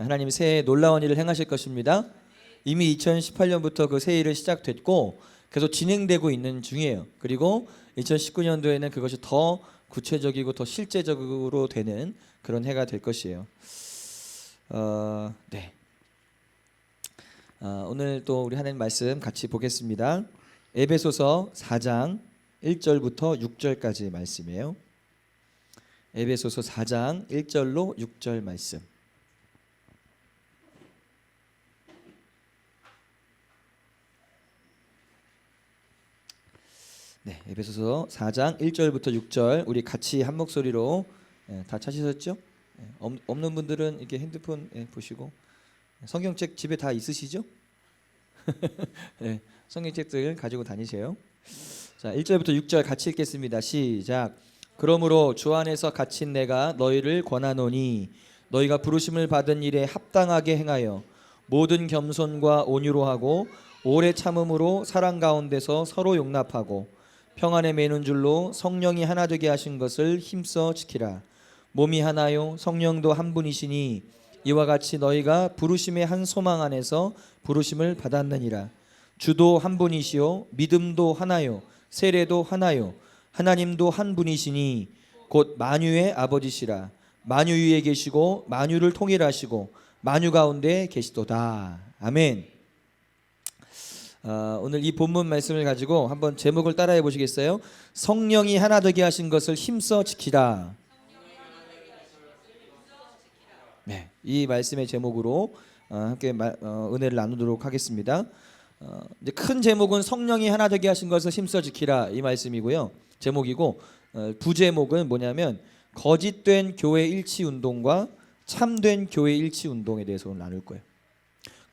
하나님이 새해에 놀라운 일을 행하실 것입니다. 이미 2018년부터 그 새 일은 시작됐고 계속 진행되고 있는 중이에요. 그리고 2019년도에는 그것이 더 구체적이고 더 실제적으로 되는 그런 해가 될 것이에요. 네. 오늘 또 우리 하나님 말씀 같이 보겠습니다. 에베소서 4장 1절부터 6절까지 말씀이에요. 에베소서 4장 1절로 6절 말씀. 네, 에베소서 4장 1절부터 6절 우리 같이 한 목소리로 다 찾으셨죠? 없는 분들은 이렇게 핸드폰 보시고 성경책 집에 다 있으시죠? 네, 성경책들 가지고 다니세요. 자, 1절부터 6절 같이 읽겠습니다. 시작. 그러므로 주 안에서 갇힌 내가 너희를 권하노니 너희가 부르심을 받은 일에 합당하게 행하여 모든 겸손과 온유로 하고 오래 참음으로 사랑 가운데서 서로 용납하고 평안에 매는 줄로 성령이 하나 되게 하신 것을 힘써 지키라. 몸이 하나요 성령도 한 분이시니 이와 같이 너희가 부르심의 한 소망 안에서 부르심을 받았느니라. 주도 한 분이시요 믿음도 하나요 세례도 하나요 하나님도 한 분이시니 곧 만유의 아버지시라. 만유 위에 계시고 만유를 통일하시고 만유 가운데 계시도다. 아멘. 오늘 이 본문 말씀을 가지고 한번 제목을 따라해 보시겠어요? 성령이 하나 되게 하신 것을 힘써 지키라. 네, 이 말씀의 제목으로 함께 은혜를 나누도록 하겠습니다. 이제 큰 제목은 성령이 하나 되게 하신 것을 힘써 지키라 이 말씀이고요. 제목이고 부제목은 뭐냐면 거짓된 교회 일치 운동과 참된 교회 일치 운동에 대해서 오늘 나눌 거예요.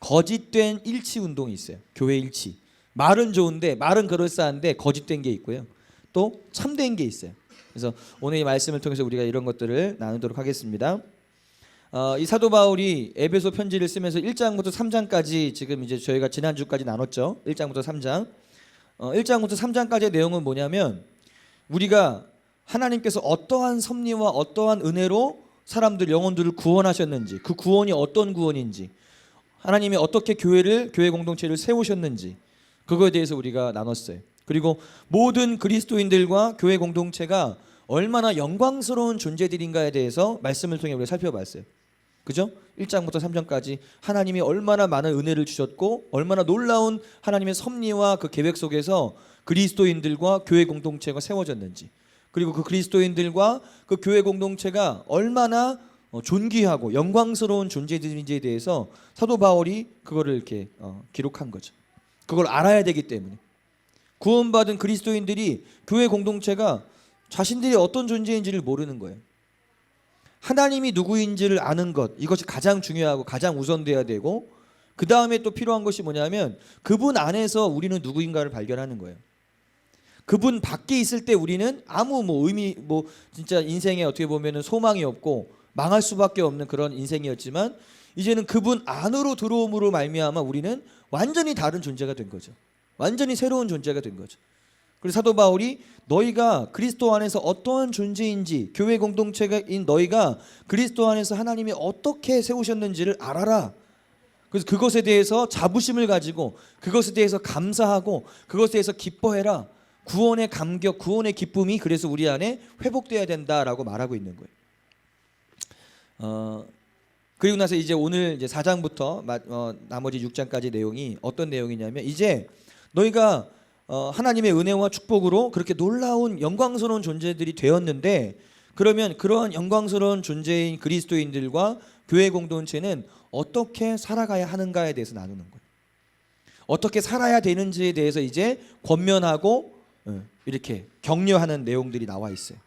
거짓된 일치 운동이 있어요. 교회 일치. 말은 좋은데 말은 그럴싸한데 거짓된 게 있고요. 또 참된 게 있어요. 그래서 오늘 이 말씀을 통해서 우리가 이런 것들을 나누도록 하겠습니다. 이 사도 바울이 에베소 편지를 쓰면서 1장부터 3장까지 지금 이제 저희가 지난주까지 나눴죠. 1장부터 3장. 1장부터 3장까지의 내용은 뭐냐면 우리가 하나님께서 어떠한 섭리와 어떠한 은혜로 사람들 영혼들을 구원하셨는지 그 구원이 어떤 구원인지 하나님이 어떻게 교회 공동체를 세우셨는지 그거에 대해서 우리가 나눴어요. 그리고 모든 그리스도인들과 교회 공동체가 얼마나 영광스러운 존재들인가에 대해서 말씀을 통해 우리가 살펴봤어요. 그죠? 1장부터 3장까지 하나님이 얼마나 많은 은혜를 주셨고 얼마나 놀라운 하나님의 섭리와 그 계획 속에서 그리스도인들과 교회 공동체가 세워졌는지 그리고 그 그리스도인들과 그 교회 공동체가 얼마나 존귀하고 영광스러운 존재들인지에 대해서 사도 바울이 그거를 이렇게 기록한 거죠. 그걸 알아야 되기 때문에 구원받은 그리스도인들이 교회 공동체가 자신들이 어떤 존재인지를 모르는 거예요. 하나님이 누구인지를 아는 것 이것이 가장 중요하고 가장 우선돼야 되고 그 다음에 또 필요한 것이 뭐냐면 그분 안에서 우리는 누구인가를 발견하는 거예요. 그분 밖에 있을 때 우리는 아무 의미 진짜 인생에 어떻게 보면은 소망이 없고 망할 수밖에 없는 그런 인생이었지만 이제는 그분 안으로 들어옴으로 말미암아 우리는 완전히 다른 존재가 된 거죠. 완전히 새로운 존재가 된 거죠. 그래서 사도 바울이 너희가 그리스도 안에서 어떠한 존재인지 교회 공동체인 너희가 그리스도 안에서 하나님이 어떻게 세우셨는지를 알아라. 그래서 그것에 대해서 자부심을 가지고 그것에 대해서 감사하고 그것에 대해서 기뻐해라. 구원의 감격, 구원의 기쁨이 그래서 우리 안에 회복돼야 된다라고 말하고 있는 거예요. 그리고 나서 이제 오늘 이제 4장부터 나머지 6장까지 내용이 어떤 내용이냐면 이제 너희가 하나님의 은혜와 축복으로 그렇게 놀라운 영광스러운 존재들이 되었는데 그러면 그러한 영광스러운 존재인 그리스도인들과 교회 공동체는 어떻게 살아가야 하는가에 대해서 나누는 거예요. 어떻게 살아야 되는지에 대해서 이제 권면하고 이렇게 격려하는 내용들이 나와 있어요.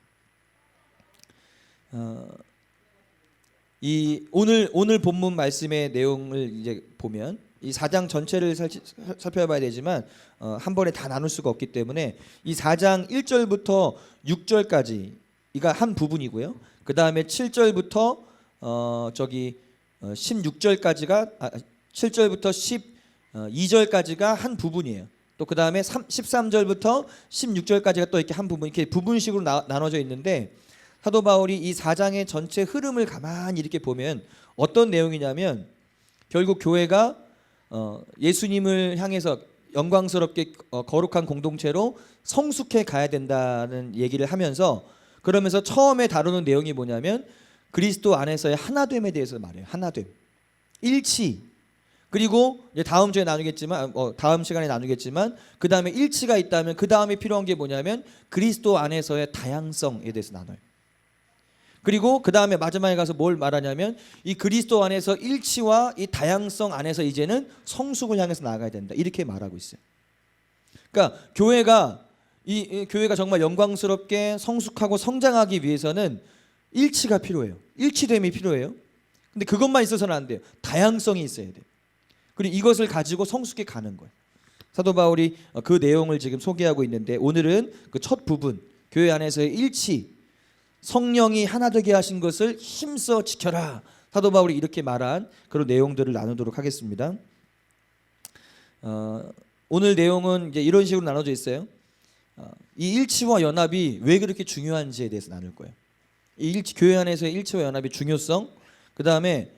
이 오늘 본문 말씀의 내용을 이제 보면 이 4장 전체를 살펴봐야 되지만 한 번에 다 나눌 수가 없기 때문에 이 4장 1절부터 6절까지 이가 한 부분이고요. 그 다음에 7절부터 16절까지가 7절부터 12절까지가 한 부분이에요. 또 그 다음에 13절부터 16절까지가 또 이렇게 한 부분 이렇게 부분식으로 나눠져 있는데 사도 바울이 이 4장의 전체 흐름을 가만히 이렇게 보면 어떤 내용이냐면 결국 교회가 예수님을 향해서 영광스럽게 거룩한 공동체로 성숙해 가야 된다는 얘기를 하면서, 그러면서 처음에 다루는 내용이 뭐냐면 그리스도 안에서의 하나됨에 대해서 말해요. 하나됨, 일치. 그리고 이제 다음 주에 나누겠지만, 다음 시간에 나누겠지만, 그 다음에 일치가 있다면 그 다음에 필요한 게 뭐냐면 그리스도 안에서의 다양성에 대해서 나눠요. 그리고 그 다음에 마지막에 가서 뭘 말하냐면 이 그리스도 안에서 일치와 이 다양성 안에서 이제는 성숙을 향해서 나아가야 된다, 이렇게 말하고 있어요. 그러니까 교회가 교회가 정말 영광스럽게 성숙하고 성장하기 위해서는 일치가 필요해요. 일치됨이 필요해요. 근데 그것만 있어서는 안 돼요. 다양성이 있어야 돼요. 그리고 이것을 가지고 성숙해 가는 거예요. 사도 바울이 그 내용을 지금 소개하고 있는데, 오늘은 그 첫 부분, 교회 안에서의 일치, 성령이 하나 되게 하신 것을 힘써 지켜라, 사도 바울이 이렇게 말한 그런 내용들을 나누도록 하겠습니다. 오늘 내용은 이제 이런 식으로 나눠져 있어요. 이 일치와 연합이 왜 그렇게 중요한지에 대해서 나눌 거예요. 이 교회 안에서의 일치와 연합의 중요성, 그 다음에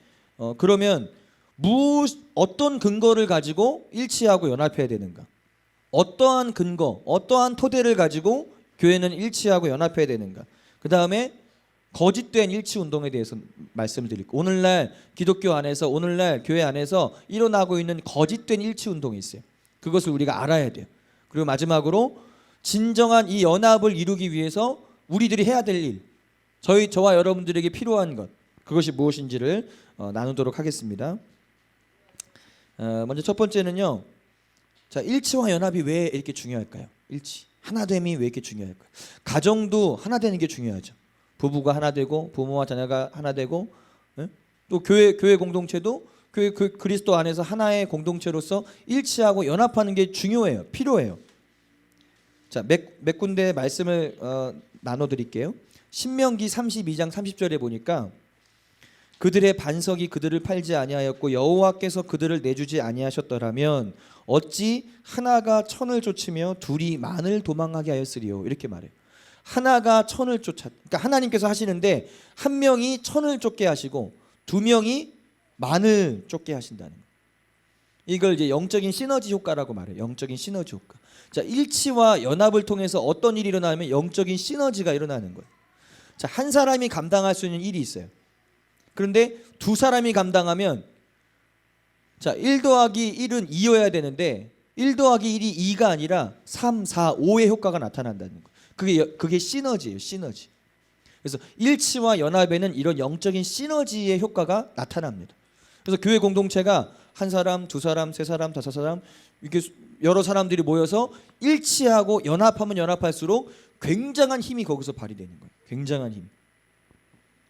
그러면 어떤 근거를 가지고 일치하고 연합해야 되는가, 어떠한 근거, 어떠한 토대를 가지고 교회는 일치하고 연합해야 되는가, 그 다음에 거짓된 일치 운동에 대해서 말씀을 드리고, 오늘날 기독교 안에서, 오늘날 교회 안에서 일어나고 있는 거짓된 일치 운동이 있어요. 그것을 우리가 알아야 돼요. 그리고 마지막으로 진정한 이 연합을 이루기 위해서 우리들이 해야 될 일, 저와 여러분들에게 필요한 것, 그것이 무엇인지를 나누도록 하겠습니다. 먼저 첫 번째는요, 자, 일치와 연합이 왜 이렇게 중요할까요? 일치, 하나됨이 왜 이렇게 중요할까요? 가정도 하나 되는 게 중요하죠. 부부가 하나 되고, 부모와 자녀가 하나 되고, 또 교회 공동체도 그리스도 안에서 하나의 공동체로서 일치하고 연합하는 게 중요해요. 필요해요. 자, 몇 군데 말씀을 나눠드릴게요. 신명기 32장 30절에 보니까 그들의 반석이 그들을 팔지 아니하였고 여호와께서 그들을 내주지 아니하셨더라면 어찌 하나가 천을 쫓으며 둘이 만을 도망하게 하였으리요, 이렇게 말해요. 하나가 천을 그러니까 하나님께서 하시는데 한 명이 천을 쫓게 하시고 두 명이 만을 쫓게 하신다는 거예요. 이걸 이제 영적인 시너지 효과라고 말해요. 영적인 시너지 효과. 자, 일치와 연합을 통해서 어떤 일이 일어나면 영적인 시너지가 일어나는 거예요. 자, 한 사람이 감당할 수 있는 일이 있어요. 그런데 두 사람이 감당하면, 자, 1 더하기 1은 2여야 되는데 1 더하기 1이 2가 아니라 3, 4, 5의 효과가 나타난다는 거예요. 그게 시너지예요. 시너지. 그래서 일치와 연합에는 이런 영적인 시너지의 효과가 나타납니다. 그래서 교회 공동체가 한 사람, 두 사람, 세 사람, 다섯 사람, 이렇게 여러 사람들이 모여서 일치하고 연합하면 연합할수록 굉장한 힘이 거기서 발휘되는 거예요. 굉장한 힘.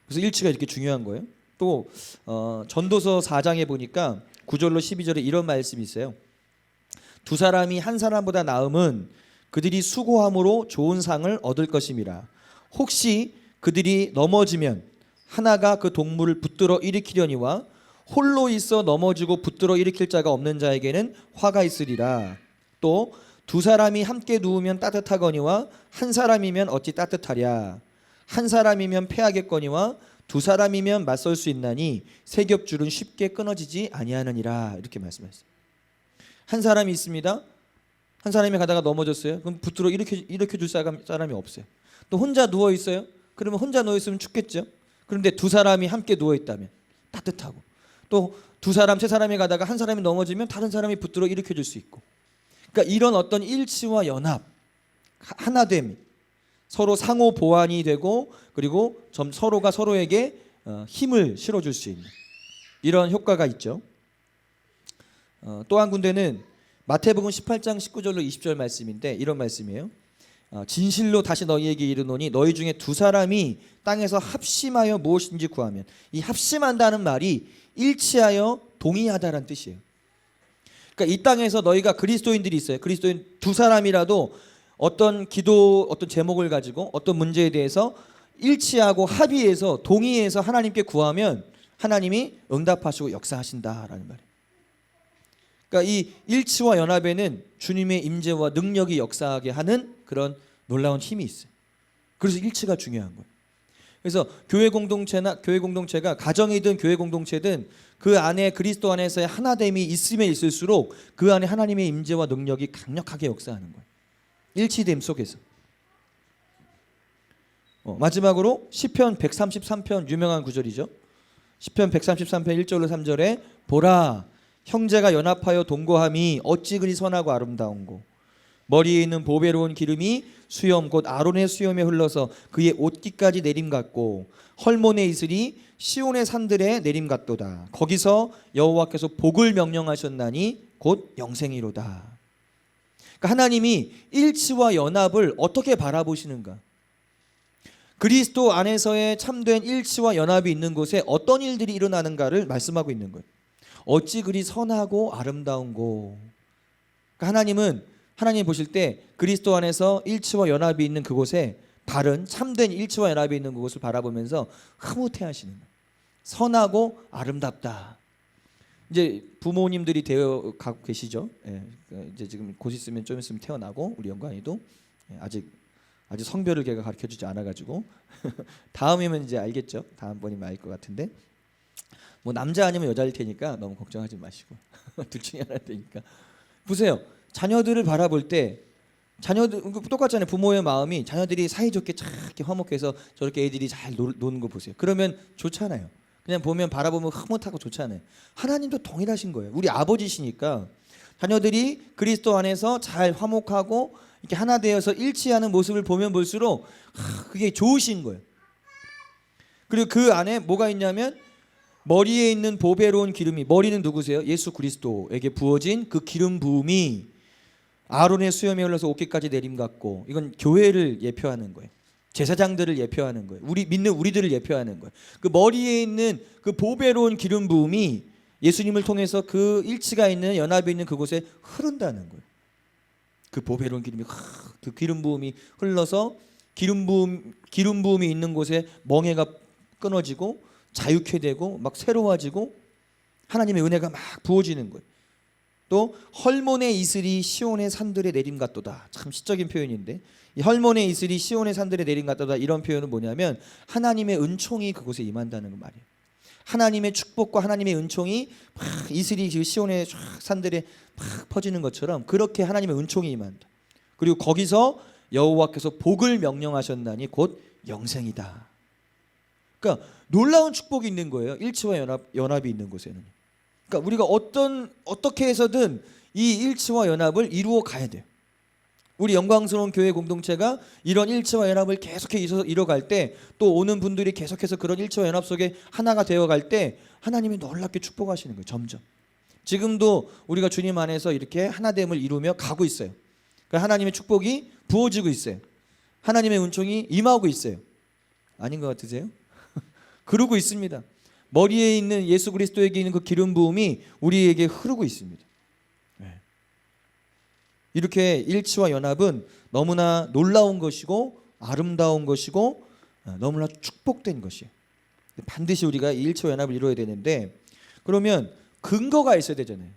그래서 일치가 이렇게 중요한 거예요. 또 전도서 4장에 보니까 9절로 12절에 이런 말씀이 있어요. 두 사람이 한 사람보다 나음은 그들이 수고함으로 좋은 상을 얻을 것임이라. 혹시 그들이 넘어지면 하나가 그 동물을 붙들어 일으키려니와 홀로 있어 넘어지고 붙들어 일으킬 자가 없는 자에게는 화가 있으리라. 또 두 사람이 함께 누우면 따뜻하거니와 한 사람이면 어찌 따뜻하랴. 한 사람이면 패하겠거니와 두 사람이면 맞설 수 있나니 세 겹줄은 쉽게 끊어지지 아니하느니라, 이렇게 말씀하셨어요. 한 사람이 있습니다. 한 사람이 가다가 넘어졌어요. 그럼 붙들어 일으켜 줄 사람이 없어요. 또 혼자 누워 있어요. 그러면 혼자 누워 있으면 춥겠죠. 그런데 두 사람이 함께 누워 있다면 따뜻하고, 또 두 사람, 세 사람이 가다가 한 사람이 넘어지면 다른 사람이 붙들어 일으켜 줄 수 있고, 그러니까 이런 어떤 일치와 연합, 하나됨, 서로 상호 보완이 되고, 그리고 서로가 서로에게 힘을 실어줄 수 있는 이런 효과가 있죠. 또 한 군데는 마태복음 18장 19절로 20절 말씀인데 이런 말씀이에요. 진실로 다시 너희에게 이르노니 너희 중에 두 사람이 땅에서 합심하여 무엇인지 구하면, 이 합심한다는 말이 일치하여 동의하다라는 뜻이에요. 그러니까 이 땅에서 너희가 그리스도인들이 있어요. 그리스도인 두 사람이라도 어떤 기도, 어떤 제목을 가지고 어떤 문제에 대해서 일치하고 합의해서 동의해서 하나님께 구하면 하나님이 응답하시고 역사하신다라는 말이에요. 그러니까 이 일치와 연합에는 주님의 임재와 능력이 역사하게 하는 그런 놀라운 힘이 있어요. 그래서 일치가 중요한 거예요. 그래서 교회 공동체가 가정이든 교회 공동체든 그 안에 그리스도 안에서의 하나됨이 있으면 있을수록 그 안에 하나님의 임재와 능력이 강력하게 역사하는 거예요. 일치됨 속에서. 마지막으로 시편 133편 유명한 구절이죠. 시편 133편 1절로 3절에 보라 형제가 연합하여 동거함이 어찌 그리 선하고 아름다운고 머리에 있는 보배로운 기름이 수염 곧 아론의 수염에 흘러서 그의 옷깃까지 내림 같고 헐몬의 이슬이 시온의 산들에 내림 같도다. 거기서 여호와께서 복을 명령하셨나니 곧 영생이로다. 그러니까 하나님이 일치와 연합을 어떻게 바라보시는가? 그리스도 안에서의 참된 일치와 연합이 있는 곳에 어떤 일들이 일어나는가를 말씀하고 있는 거예요. 어찌 그리 선하고 아름다운고. 그러니까 하나님 보실 때 그리스도 안에서 일치와 연합이 있는 그곳에 바른 참된 일치와 연합이 있는 그곳을 바라보면서 흐뭇해 하시는 거예요. 선하고 아름답다. 이제 부모님들이 되어 가고 계시죠. 예, 이제 지금 곧 있으면 좀 있으면 태어나고 우리 영광이도 아직 성별을 걔가 가르쳐주지 않아가지고 다음이면 이제 알겠죠. 다음번이면 알 것 같은데 뭐 남자 아니면 여자일 테니까 너무 걱정하지 마시고 둘 중에 하나 되니까 보세요. 자녀들을 바라볼 때 자녀들 똑같잖아요. 부모의 마음이 자녀들이 사이좋게 이렇게 화목해서 저렇게 애들이 잘 노는 거 보세요. 그러면 좋잖아요. 그냥 보면 바라보면 흐뭇하고 좋잖아요. 하나님도 동일하신 거예요. 우리 아버지시니까 자녀들이 그리스도 안에서 잘 화목하고 이렇게 하나 되어서 일치하는 모습을 보면 볼수록 그게 좋으신 거예요. 그리고 그 안에 뭐가 있냐면 머리에 있는 보배로운 기름이, 머리는 누구세요? 예수 그리스도에게 부어진 그 기름 부음이 아론의 수염에 흘러서 옷깃까지 내림 같고, 이건 교회를 예표하는 거예요. 제사장들을 예표하는 거예요. 믿는 우리들을 예표하는 거예요. 그 머리에 있는 그 보배로운 기름 부음이 예수님을 통해서 그 일치가 있는 연합이 있는 그곳에 흐른다는 거예요. 그 보배로운 기름이 그 기름 부음이 흘러서 기름 부음이 있는 곳에 멍해가 끊어지고 자유케 되고 막 새로워지고 하나님의 은혜가 막 부어지는 거예요. 또 헐몬의 이슬이 시온의 산들에 내림 같도다. 참 시적인 표현인데 이 헐몬의 이슬이 시온의 산들에 내림 같도다, 이런 표현은 뭐냐면 하나님의 은총이 그곳에 임한다는 거 말이에요. 하나님의 축복과 하나님의 은총이 막 이슬이 시온의 산들에 막 퍼지는 것처럼 그렇게 하나님의 은총이 임한다. 그리고 거기서 여호와께서 복을 명령하셨나니 곧 영생이다. 그러니까 놀라운 축복이 있는 거예요. 일치와 연합이 있는 곳에는. 그러니까 우리가 어떻게 해서든 이 일치와 연합을 이루어 가야 돼요. 우리 영광스러운 교회 공동체가 이런 일치와 연합을 계속해서 이뤄갈 때, 또 오는 분들이 계속해서 그런 일치와 연합 속에 하나가 되어갈 때 하나님이 놀랍게 축복하시는 거예요. 점점. 지금도 우리가 주님 안에서 이렇게 하나됨을 이루며 가고 있어요. 그러니까 하나님의 축복이 부어지고 있어요. 하나님의 은총이 임하고 있어요. 아닌 것 같으세요? 그러고 있습니다. 머리에 있는 예수 그리스도에게 있는 그 기름 부음이 우리에게 흐르고 있습니다. 이렇게 일치와 연합은 너무나 놀라운 것이고 아름다운 것이고 너무나 축복된 것이에요. 반드시 우리가 이 일치와 연합을 이루어야 되는데, 그러면 근거가 있어야 되잖아요.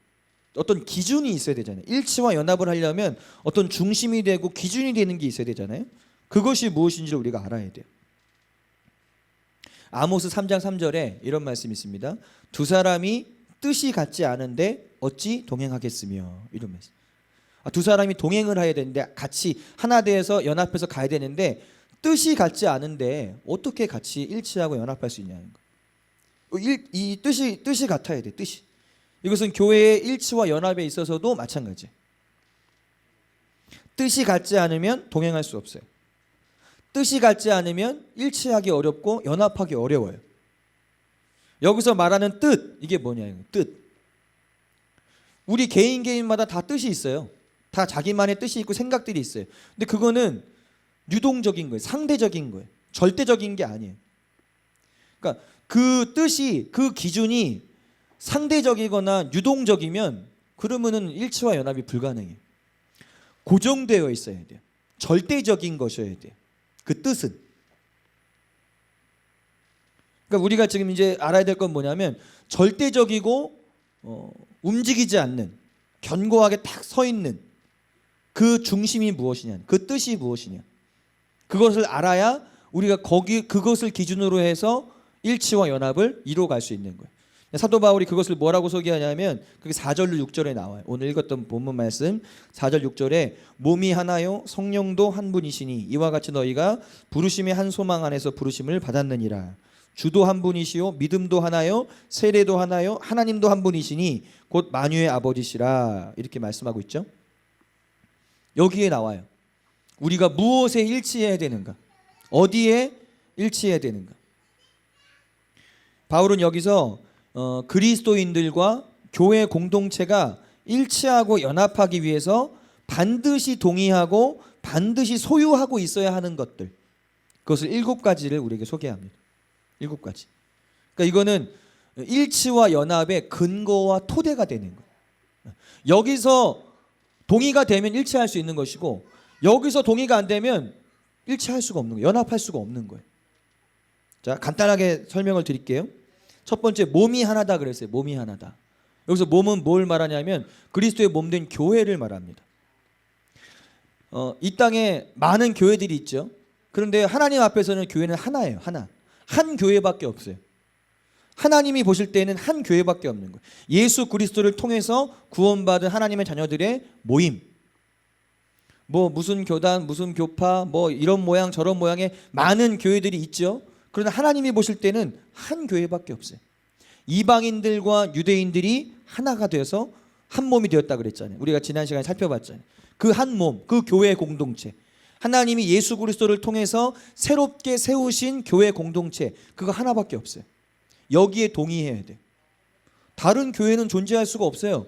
어떤 기준이 있어야 되잖아요. 일치와 연합을 하려면 어떤 중심이 되고 기준이 되는 게 있어야 되잖아요. 그것이 무엇인지를 우리가 알아야 돼요. 아모스 3장 3절에 이런 말씀이 있습니다. 두 사람이 뜻이 같지 않은데 어찌 동행하겠으며, 이런 말씀. 두 사람이 동행을 해야 되는데, 같이 하나 되어서 연합해서 가야 되는데 뜻이 같지 않은데 어떻게 같이 일치하고 연합할 수 있냐는 거예요. 이 뜻이 같아야 돼. 뜻이. 이것은 교회의 일치와 연합에 있어서도 마찬가지예요. 뜻이 같지 않으면 동행할 수 없어요. 뜻이 같지 않으면 일치하기 어렵고 연합하기 어려워요. 여기서 말하는 뜻, 이게 뭐냐요? 뜻. 우리 개인마다 다 뜻이 있어요. 다 자기만의 뜻이 있고 생각들이 있어요. 근데 그거는 유동적인 거예요. 상대적인 거예요. 절대적인 게 아니에요. 그러니까 그 뜻이, 그 기준이 상대적이거나 유동적이면 그러면은 일치와 연합이 불가능해요. 고정되어 있어야 돼요. 절대적인 것이어야 돼요. 그 뜻은. 그러니까 우리가 지금 이제 알아야 될 건 뭐냐면, 절대적이고 움직이지 않는, 견고하게 딱 서 있는 그 중심이 무엇이냐, 그 뜻이 무엇이냐, 그것을 알아야 우리가 그것을 기준으로 해서 일치와 연합을 이루어갈 수 있는 거예요. 사도 바울이 그것을 뭐라고 소개하냐면 그게 4절 6절에 나와요. 오늘 읽었던 본문 말씀 4절 6절에 몸이 하나요 성령도 한 분이시니 이와 같이 너희가 부르심의 한 소망 안에서 부르심을 받았느니라. 주도 한 분이시요 믿음도 하나요 세례도 하나요 하나님도 한 분이시니 곧 만유의 아버지시라. 이렇게 말씀하고 있죠. 여기에 나와요. 우리가 무엇에 일치해야 되는가? 어디에 일치해야 되는가? 바울은 여기서 그리스도인들과 교회 공동체가 일치하고 연합하기 위해서 반드시 동의하고 반드시 소유하고 있어야 하는 것들, 그것을 7가지를 우리에게 소개합니다. 7가지. 그러니까 이거는 일치와 연합의 근거와 토대가 되는 거예요. 여기서 동의가 되면 일치할 수 있는 것이고 여기서 동의가 안 되면 일치할 수가 없는 거예요. 연합할 수가 없는 거예요. 자, 간단하게 설명을 드릴게요. 첫 번째, 몸이 하나다 그랬어요. 몸이 하나다. 여기서 몸은 뭘 말하냐면 그리스도의 몸된 교회를 말합니다. 이 땅에 많은 교회들이 있죠. 그런데 하나님 앞에서는 교회는 하나예요. 하나. 한 교회밖에 없어요. 하나님이 보실 때는 한 교회밖에 없는 거예요. 예수 그리스도를 통해서 구원받은 하나님의 자녀들의 모임. 뭐 무슨 교단, 무슨 교파, 뭐 이런 모양 저런 모양의 많은 교회들이 있죠. 그러나 하나님이 보실 때는 한 교회밖에 없어요. 이방인들과 유대인들이 하나가 되어서 한 몸이 되었다 그랬잖아요. 우리가 지난 시간에 살펴봤잖아요. 그 한 몸, 그 교회 공동체, 하나님이 예수 그리스도를 통해서 새롭게 세우신 교회 공동체, 그거 하나밖에 없어요. 여기에 동의해야 돼요. 다른 교회는 존재할 수가 없어요.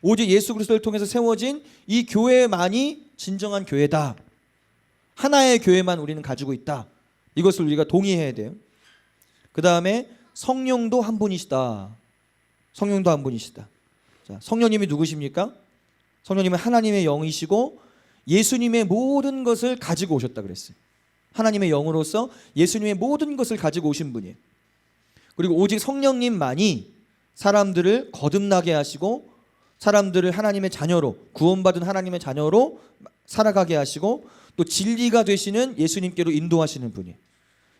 오직 예수 그리스도를 통해서 세워진 이 교회만이 진정한 교회다. 하나의 교회만 우리는 가지고 있다. 이것을 우리가 동의해야 돼요. 그 다음에 성령도 한 분이시다. 성령도 한 분이시다. 자, 성령님이 누구십니까? 성령님은 하나님의 영이시고 예수님의 모든 것을 가지고 오셨다 그랬어요. 하나님의 영으로서 예수님의 모든 것을 가지고 오신 분이에요. 그리고 오직 성령님만이 사람들을 거듭나게 하시고 사람들을 하나님의 자녀로, 구원받은 하나님의 자녀로 살아가게 하시고 또 진리가 되시는 예수님께로 인도하시는 분이에요.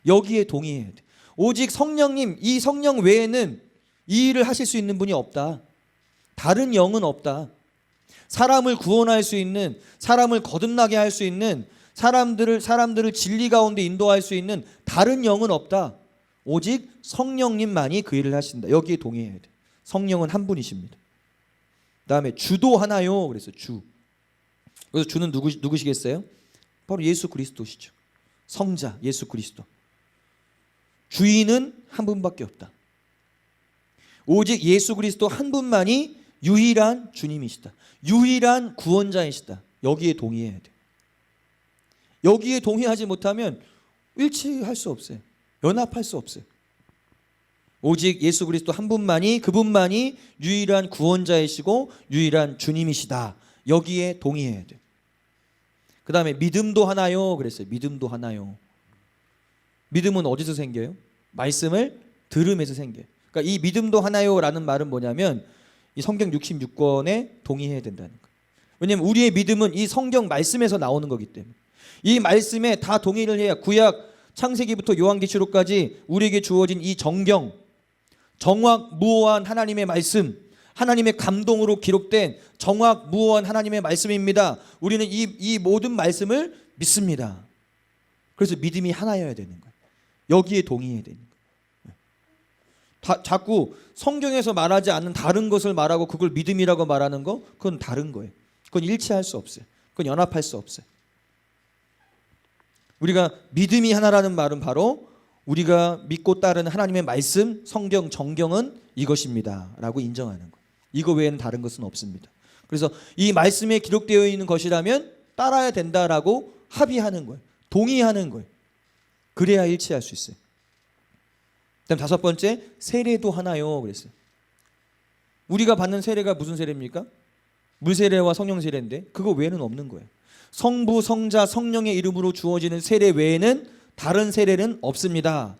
여기에 동의해야 돼. 오직 성령님, 이 성령 외에는 이 일을 하실 수 있는 분이 없다. 다른 영은 없다. 사람을 구원할 수 있는, 사람을 거듭나게 할 수 있는, 사람들을 진리 가운데 인도할 수 있는 다른 영은 없다. 오직 성령님만이 그 일을 하신다. 여기에 동의해야 돼. 성령은 한 분이십니다. 그다음에 주도 하나요. 그래서 주. 그래서 주는 누구시겠어요? 바로 예수 그리스도시죠. 성자 예수 그리스도. 주인은 한 분밖에 없다. 오직 예수 그리스도 한 분만이 유일한 주님이시다. 유일한 구원자이시다. 여기에 동의해야 돼. 여기에 동의하지 못하면 일치할 수 없어요. 연합할 수 없어요. 오직 예수 그리스도 한 분만이, 그분만이 유일한 구원자이시고 유일한 주님이시다. 여기에 동의해야 돼. 그 다음에 믿음도 하나요. 그랬어요. 믿음도 하나요. 믿음은 어디서 생겨요? 말씀을 들음에서 생겨요. 그러니까 이 믿음도 하나요 라는 말은 뭐냐면 이 성경 66권에 동의해야 된다는 거예요. 왜냐하면 우리의 믿음은 이 성경 말씀에서 나오는 거기 때문에 이 말씀에 다 동의를 해야 구약 창세기부터 요한계시록까지 우리에게 주어진 이 정경, 정확무오한 하나님의 말씀, 하나님의 감동으로 기록된 정확무오한 하나님의 말씀입니다. 우리는 이 모든 말씀을 믿습니다. 그래서 믿음이 하나여야 되는 거예요. 여기에 동의해야 되는 거예요. 자꾸 성경에서 말하지 않는 다른 것을 말하고 그걸 믿음이라고 말하는 거, 그건 다른 거예요. 그건 일치할 수 없어요. 그건 연합할 수 없어요. 우리가 믿음이 하나라는 말은 바로 우리가 믿고 따르는 하나님의 말씀, 성경, 정경은 이것입니다 라고 인정하는 거예요. 이거 외에는 다른 것은 없습니다. 그래서 이 말씀에 기록되어 있는 것이라면 따라야 된다라고 합의하는 거예요. 동의하는 거예요. 그래야 일치할 수 있어요. 그다음 5번째, 세례도 하나요 그랬어요. 우리가 받는 세례가 무슨 세례입니까? 물세례와 성령 세례인데 그거 외에는 없는 거예요. 성부, 성자, 성령의 이름으로 주어지는 세례 외에는 다른 세례는 없습니다.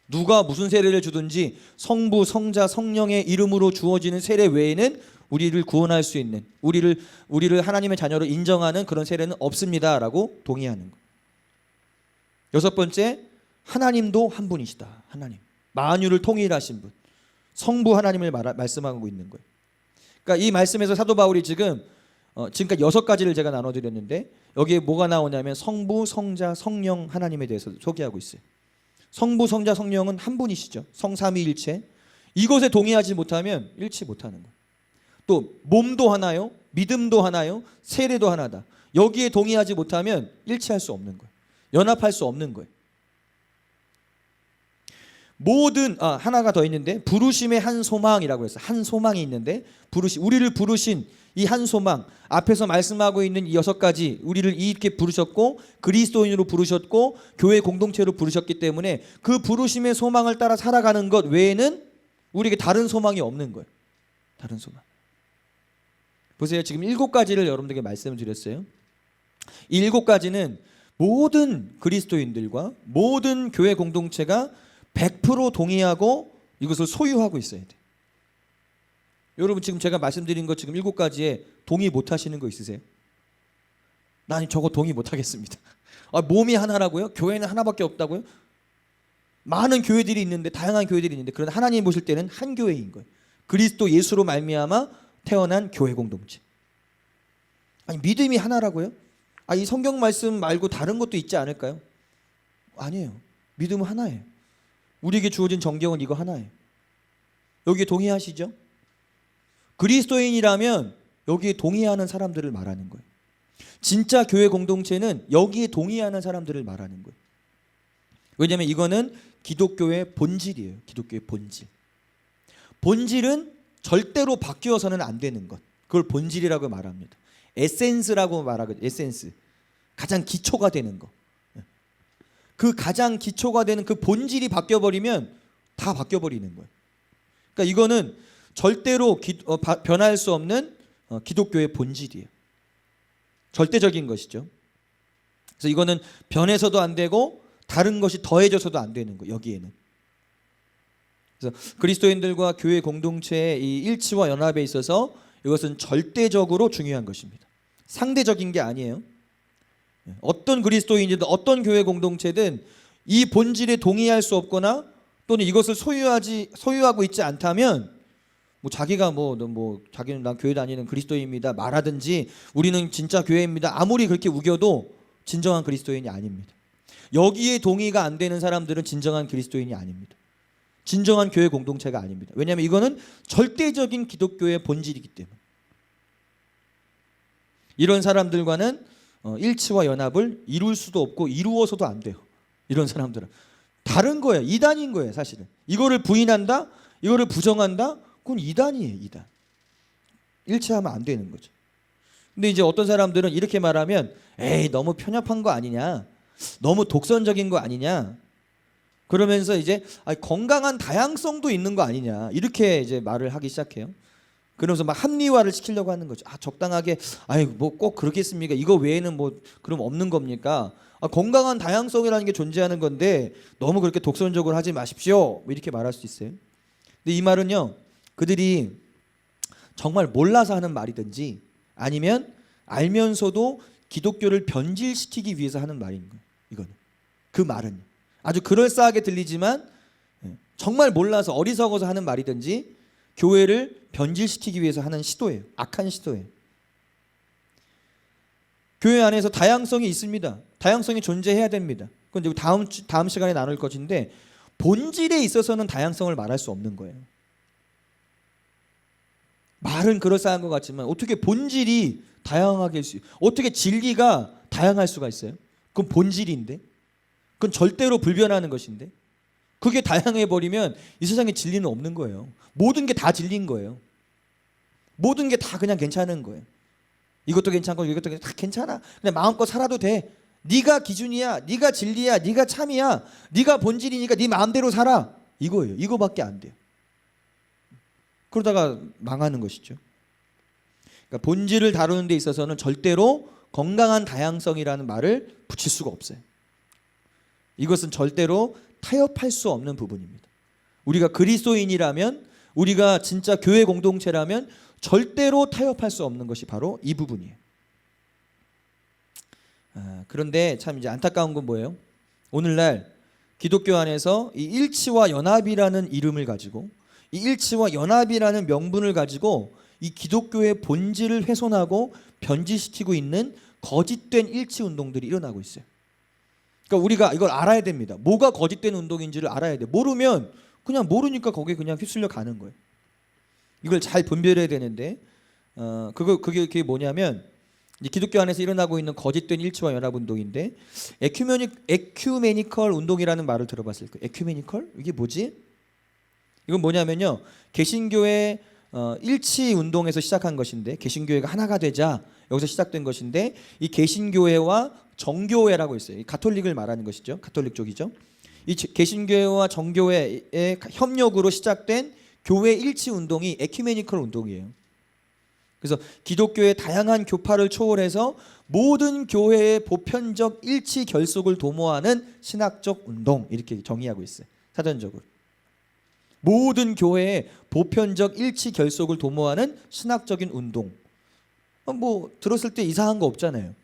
누가 무슨 세례를 주든지 성부, 성자, 성령의 이름으로 주어지는 세례 외에는 우리를 구원할 수 있는, 우리를 하나님의 자녀로 인정하는 그런 세례는 없습니다라고 동의하는 거예요. 여섯 번째, 하나님도 한 분이시다. 하나님. 만유를 통일하신 분. 성부 하나님을 말씀하고 있는 거예요. 그러니까 이 말씀에서 사도 바울이 지금까지 여섯 가지를 제가 나눠드렸는데 여기에 뭐가 나오냐면 성부, 성자, 성령 하나님에 대해서 소개하고 있어요. 성부, 성자, 성령은 한 분이시죠. 성삼위일체. 이것에 동의하지 못하면 일치 못하는 거예요. 또 몸도 하나요, 믿음도 하나요, 세례도 하나다. 여기에 동의하지 못하면 일치할 수 없는 거예요. 연합할 수 없는 거예요. 모든 하나가 더 있는데 부르심의 한 소망이라고 해서 한 소망이 있는데 우리를 부르신 이 한 소망 앞에서 말씀하고 있는 이 여섯 가지 우리를 이렇게 부르셨고 그리스도인으로 부르셨고 교회 공동체로 부르셨기 때문에 그 부르심의 소망을 따라 살아가는 것 외에는 우리에게 다른 소망이 없는 거예요. 다른 소망. 보세요. 지금 7가지를 여러분들에게 말씀을 드렸어요. 이 7가지는 모든 그리스도인들과 모든 교회 공동체가 100% 동의하고 이것을 소유하고 있어야 돼. 여러분 지금 제가 말씀드린 것 지금 7가지에 동의 못 하시는 거 있으세요? 난 저거 동의 못 하겠습니다. 몸이 하나라고요? 교회는 하나밖에 없다고요? 많은 교회들이 있는데 다양한 교회들이 있는데 그런데 하나님 보실 때는 한 교회인 거예요. 그리스도 예수로 말미암아 태어난 교회 공동체. 아니 믿음이 하나라고요? 이 성경 말씀 말고 다른 것도 있지 않을까요? 아니에요. 믿음은 하나예요. 우리에게 주어진 정경은 이거 하나예요. 여기에 동의하시죠? 그리스도인이라면 여기에 동의하는 사람들을 말하는 거예요. 진짜 교회 공동체는 여기에 동의하는 사람들을 말하는 거예요. 왜냐하면 이거는 기독교의 본질이에요. 기독교의 본질. 본질은 절대로 바뀌어서는 안 되는 것. 그걸 본질이라고 말합니다. 에센스라고 말하거든요. 에센스. 가장 기초가 되는 거. 그 가장 기초가 되는 그 본질이 바뀌어버리면 다 바뀌어버리는 거예요. 그러니까 이거는 절대로 변할 수 없는 기독교의 본질이에요. 절대적인 것이죠. 그래서 이거는 변해서도 안 되고 다른 것이 더해져서도 안 되는 거예요. 여기에는. 그래서 그리스도인들과 교회 공동체의 이 일치와 연합에 있어서 이것은 절대적으로 중요한 것입니다. 상대적인 게 아니에요. 어떤 그리스도인이든 어떤 교회 공동체든 이 본질에 동의할 수 없거나 또는 이것을 소유하고 있지 않다면 자기가 자기는 난 교회 다니는 그리스도인입니다 말하든지 우리는 진짜 교회입니다 아무리 그렇게 우겨도 진정한 그리스도인이 아닙니다. 여기에 동의가 안 되는 사람들은 진정한 그리스도인이 아닙니다. 진정한 교회 공동체가 아닙니다. 왜냐하면 이거는 절대적인 기독교의 본질이기 때문에. 이런 사람들과는 일치와 연합을 이룰 수도 없고 이루어서도 안 돼요. 이런 사람들은 다른 거예요. 이단인 거예요. 사실은 이거를 부인한다, 이거를 부정한다, 그건 이단이에요. 이단. 일치하면 안 되는 거죠. 근데 이제 어떤 사람들은 이렇게 말하면 에이 너무 편협한 거 아니냐, 너무 독선적인 거 아니냐, 그러면서 이제 건강한 다양성도 있는 거 아니냐 이렇게 이제 말을 하기 시작해요. 그러면서 막 합리화를 시키려고 하는 거죠. 적당하게 꼭 그렇겠습니까? 이거 외에는 그럼 없는 겁니까? 건강한 다양성이라는 게 존재하는 건데 너무 그렇게 독선적으로 하지 마십시오. 이렇게 말할 수 있어요. 근데 이 말은요, 그들이 정말 몰라서 하는 말이든지 아니면 알면서도 기독교를 변질시키기 위해서 하는 말인 거예요. 이거는 그 말은 아주 그럴싸하게 들리지만 정말 몰라서 어리석어서 하는 말이든지 교회를 변질시키기 위해서 하는 시도예요. 악한 시도예요. 교회 안에서 다양성이 있습니다. 다양성이 존재해야 됩니다. 그건 이제 다음 시간에 나눌 것인데 본질에 있어서는 다양성을 말할 수 없는 거예요. 말은 그럴싸한 것 같지만 어떻게 본질이 다양하게 어떻게 진리가 다양할 수가 있어요? 그건 본질인데, 그건 절대로 불변하는 것인데, 그게 다양해 버리면 이 세상에 진리는 없는 거예요. 모든 게 다 진리인 거예요. 모든 게 다 그냥 괜찮은 거예요. 이것도 괜찮고 이것도 다 괜찮아. 그냥 마음껏 살아도 돼. 네가 기준이야, 네가 진리야, 네가 참이야, 네가 본질이니까 네 마음대로 살아. 이거예요. 이거밖에 안 돼요. 그러다가 망하는 것이죠. 그러니까 본질을 다루는 데 있어서는 절대로 건강한 다양성이라는 말을 붙일 수가 없어요. 이것은 절대로 타협할 수 없는 부분입니다. 우리가 그리스도인이라면, 우리가 진짜 교회 공동체라면 절대로 타협할 수 없는 것이 바로 이 부분이에요. 그런데 참 이제 안타까운 건 뭐예요? 오늘날 기독교 안에서 이 일치와 연합이라는 이름을 가지고 이 일치와 연합이라는 명분을 가지고 이 기독교의 본질을 훼손하고 변질시키고 있는 거짓된 일치 운동들이 일어나고 있어요. 그러니까 우리가 이걸 알아야 됩니다. 뭐가 거짓된 운동인지를 알아야 돼. 모르면 그냥 모르니까 거기에 그냥 휩쓸려 가는 거예요. 이걸 잘 분별해야 되는데 그게 뭐냐면 기독교 안에서 일어나고 있는 거짓된 일치와 연합 운동인데 에큐메니컬 운동이라는 말을 들어봤을 거예요. 에큐메니컬? 이게 뭐지? 이건 뭐냐면요. 개신교의 일치 운동에서 시작한 것인데 개신교회가 하나가 되자 여기서 시작된 것인데 이 개신교회와 정교회라고 있어요. 이 가톨릭을 말하는 것이죠. 가톨릭 쪽이죠. 이 개신교회와 정교회의 협력으로 시작된 교회 일치 운동이 에큐메니컬 운동이에요. 그래서 기독교의 다양한 교파를 초월해서 모든 교회의 보편적 일치 결속을 도모하는 신학적 운동 이렇게 정의하고 있어요. 사전적으로. 모든 교회의 보편적 일치 결속을 도모하는 신학적인 운동. 뭐 들었을 때 이상한 거 없잖아요.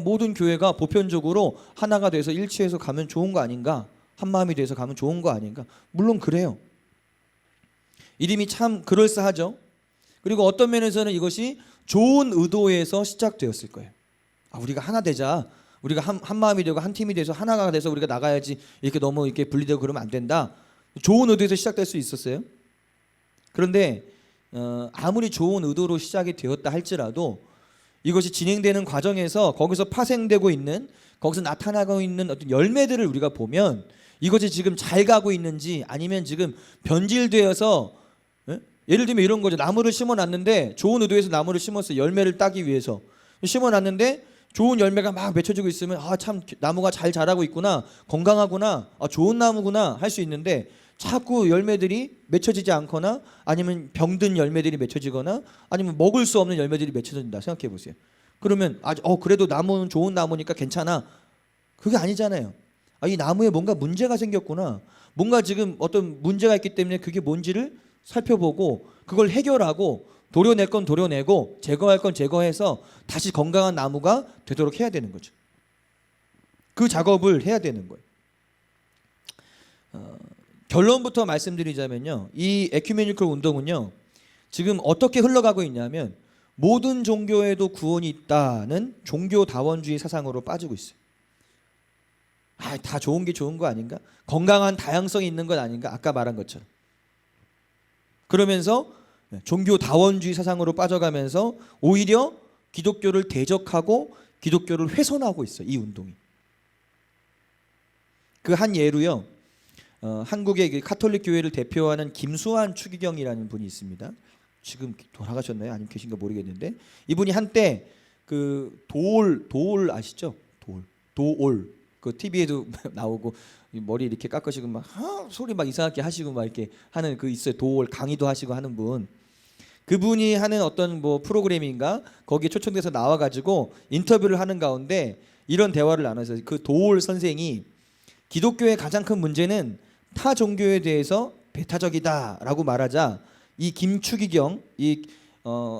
모든 교회가 보편적으로 하나가 돼서 일치해서 가면 좋은 거 아닌가? 한 마음이 돼서 가면 좋은 거 아닌가? 물론 그래요. 이름이 참 그럴싸하죠. 그리고 어떤 면에서는 이것이 좋은 의도에서 시작되었을 거예요. 우리가 하나 되자. 우리가 한 마음이 되고 한 팀이 돼서 하나가 돼서 우리가 나가야지. 이렇게 너무 이렇게 분리되고 그러면 안 된다. 좋은 의도에서 시작될 수 있었어요. 그런데 아무리 좋은 의도로 시작이 되었다 할지라도 이것이 진행되는 과정에서 거기서 파생되고 있는 거기서 나타나고 있는 어떤 열매들을 우리가 보면 이것이 지금 잘 가고 있는지 아니면 지금 변질되어서 예를 들면 이런 거죠. 나무를 심어놨는데 좋은 의도에서 나무를 심었어요. 열매를 따기 위해서 심어놨는데 좋은 열매가 막 맺혀지고 있으면 참 나무가 잘 자라고 있구나, 건강하구나, 좋은 나무구나 할 수 있는데 자꾸 열매들이 맺혀지지 않거나 아니면 병든 열매들이 맺혀지거나 아니면 먹을 수 없는 열매들이 맺혀진다 생각해 보세요. 그러면 그래도 나무는 좋은 나무니까 괜찮아. 그게 아니잖아요. 이 나무에 뭔가 문제가 생겼구나. 뭔가 지금 어떤 문제가 있기 때문에 그게 뭔지를 살펴보고 그걸 해결하고 도려낼 건 도려내고 제거할 건 제거해서 다시 건강한 나무가 되도록 해야 되는 거죠. 그 작업을 해야 되는 거예요. 결론부터 말씀드리자면요. 이 에큐메니컬 운동은요. 지금 어떻게 흘러가고 있냐면 모든 종교에도 구원이 있다는 종교다원주의 사상으로 빠지고 있어요. 다 좋은 게 좋은 거 아닌가? 건강한 다양성이 있는 것 아닌가? 아까 말한 것처럼. 그러면서 종교다원주의 사상으로 빠져가면서 오히려 기독교를 대적하고 기독교를 훼손하고 있어요. 이 운동이. 그 한 예로요. 한국의 카톨릭 교회를 대표하는 김수환 추기경이라는 분이 있습니다. 지금 돌아가셨나요? 아니면 계신가 모르겠는데 이분이 한때 그 도올 아시죠? 도올 그 TV에도 나오고 머리 이렇게 깎으시고 막 소리 막 이상하게 하시고 막 이렇게 하는 그 있어요. 도올 강의도 하시고 하는 분. 그분이 하는 어떤 뭐 프로그램인가 거기에 초청돼서 나와가지고 인터뷰를 하는 가운데 이런 대화를 나눠서 그 도올 선생이 기독교의 가장 큰 문제는 타 종교에 대해서 배타적이다라고 말하자 이 김추기경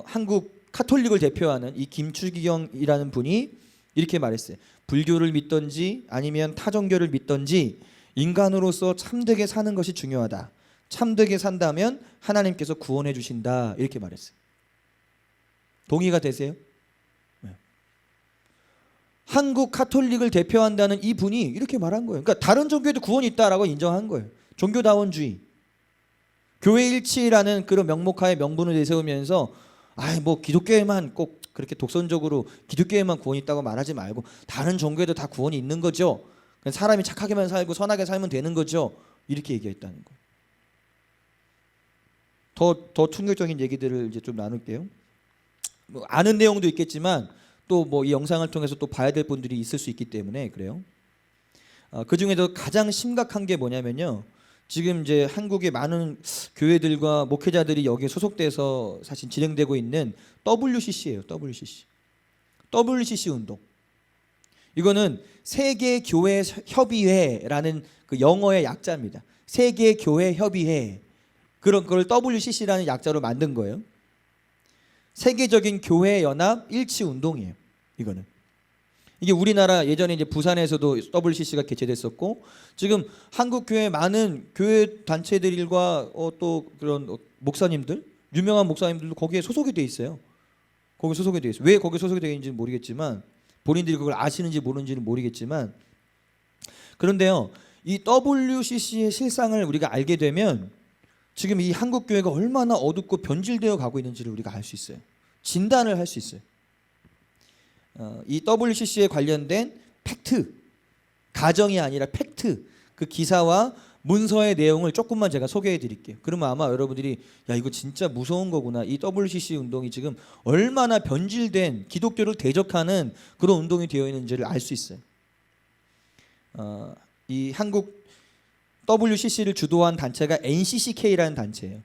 한국 카톨릭을 대표하는 이 김추기경이라는 분이 이렇게 말했어요. 불교를 믿던지 아니면 타 종교를 믿던지 인간으로서 참되게 사는 것이 중요하다. 참되게 산다면 하나님께서 구원해 주신다. 이렇게 말했어요. 동의가 되세요? 네. 한국 카톨릭을 대표한다는 이 분이 이렇게 말한 거예요. 그러니까 다른 종교에도 구원이 있다라고 인정한 거예요. 종교다원주의. 교회 일치라는 그런 명목하에 명분을 내세우면서 뭐 기독교에만 꼭 그렇게 독선적으로 기독교에만 구원이 있다고 말하지 말고 다른 종교에도 다 구원이 있는 거죠. 그냥 사람이 착하게만 살고 선하게 살면 되는 거죠. 이렇게 얘기했다는 거예요. 더 충격적인 얘기들을 이제 좀 나눌게요. 뭐 아는 내용도 있겠지만 또 뭐 이 영상을 통해서 또 봐야 될 분들이 있을 수 있기 때문에 그래요. 그 중에도 가장 심각한 게 뭐냐면요. 지금 이제 한국의 많은 교회들과 목회자들이 여기에 소속돼서 사실 진행되고 있는 WCC예요. WCC 운동. 이거는 세계교회협의회라는 그 영어의 약자입니다. 세계교회협의회. 그런 걸 WCC라는 약자로 만든 거예요. 세계적인 교회 연합 일치 운동이에요. 이거는 이게 우리나라 예전에 이제 부산에서도 WCC가 개최됐었고, 지금 한국 교회 많은 교회 단체들과 또 그런 목사님들, 유명한 목사님들도 거기에 소속이 돼 있어요. 거기 소속이 돼 있어요. 왜 거기 소속이 되어 있는지는 모르겠지만, 본인들이 그걸 아시는지 모르는지는 모르겠지만, 그런데요, 이 WCC의 실상을 우리가 알게 되면 지금 이 한국 교회가 얼마나 어둡고 변질되어 가고 있는지를 우리가 알 수 있어요. 진단을 할 수 있어요. 이 WCC에 관련된 팩트, 가정이 아니라 팩트, 그 기사와 문서의 내용을 조금만 제가 소개해 드릴게요. 그러면 아마 여러분들이 야, 이거 진짜 무서운 거구나. 이 WCC 운동이 지금 얼마나 변질된 기독교를 대적하는 그런 운동이 되어 있는지를 알 수 있어요. 이 한국 WCC를 주도한 단체가 NCCK라는 단체예요.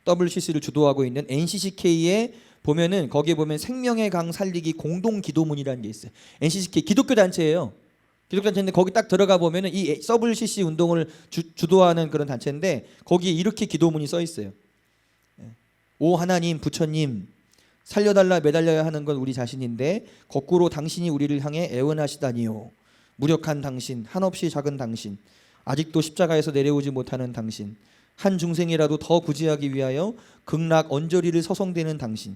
WCC를 주도하고 있는 NCCK에 보면은, 거기에 보면 생명의 강 살리기 공동 기도문이라는 게 있어요. NCCK 기독교 단체예요. 기독교 단체인데 거기 딱 들어가 보면은 이 WCC 운동을 주도하는 그런 단체인데, 거기에 이렇게 기도문이 써 있어요. 오 하나님, 부처님, 살려달라 매달려야 하는 건 우리 자신인데 거꾸로 당신이 우리를 향해 애원하시다니요. 무력한 당신, 한없이 작은 당신, 아직도 십자가에서 내려오지 못하는 당신, 한 중생이라도 더 구제하기 위하여 극락 언저리를 서성대는 당신,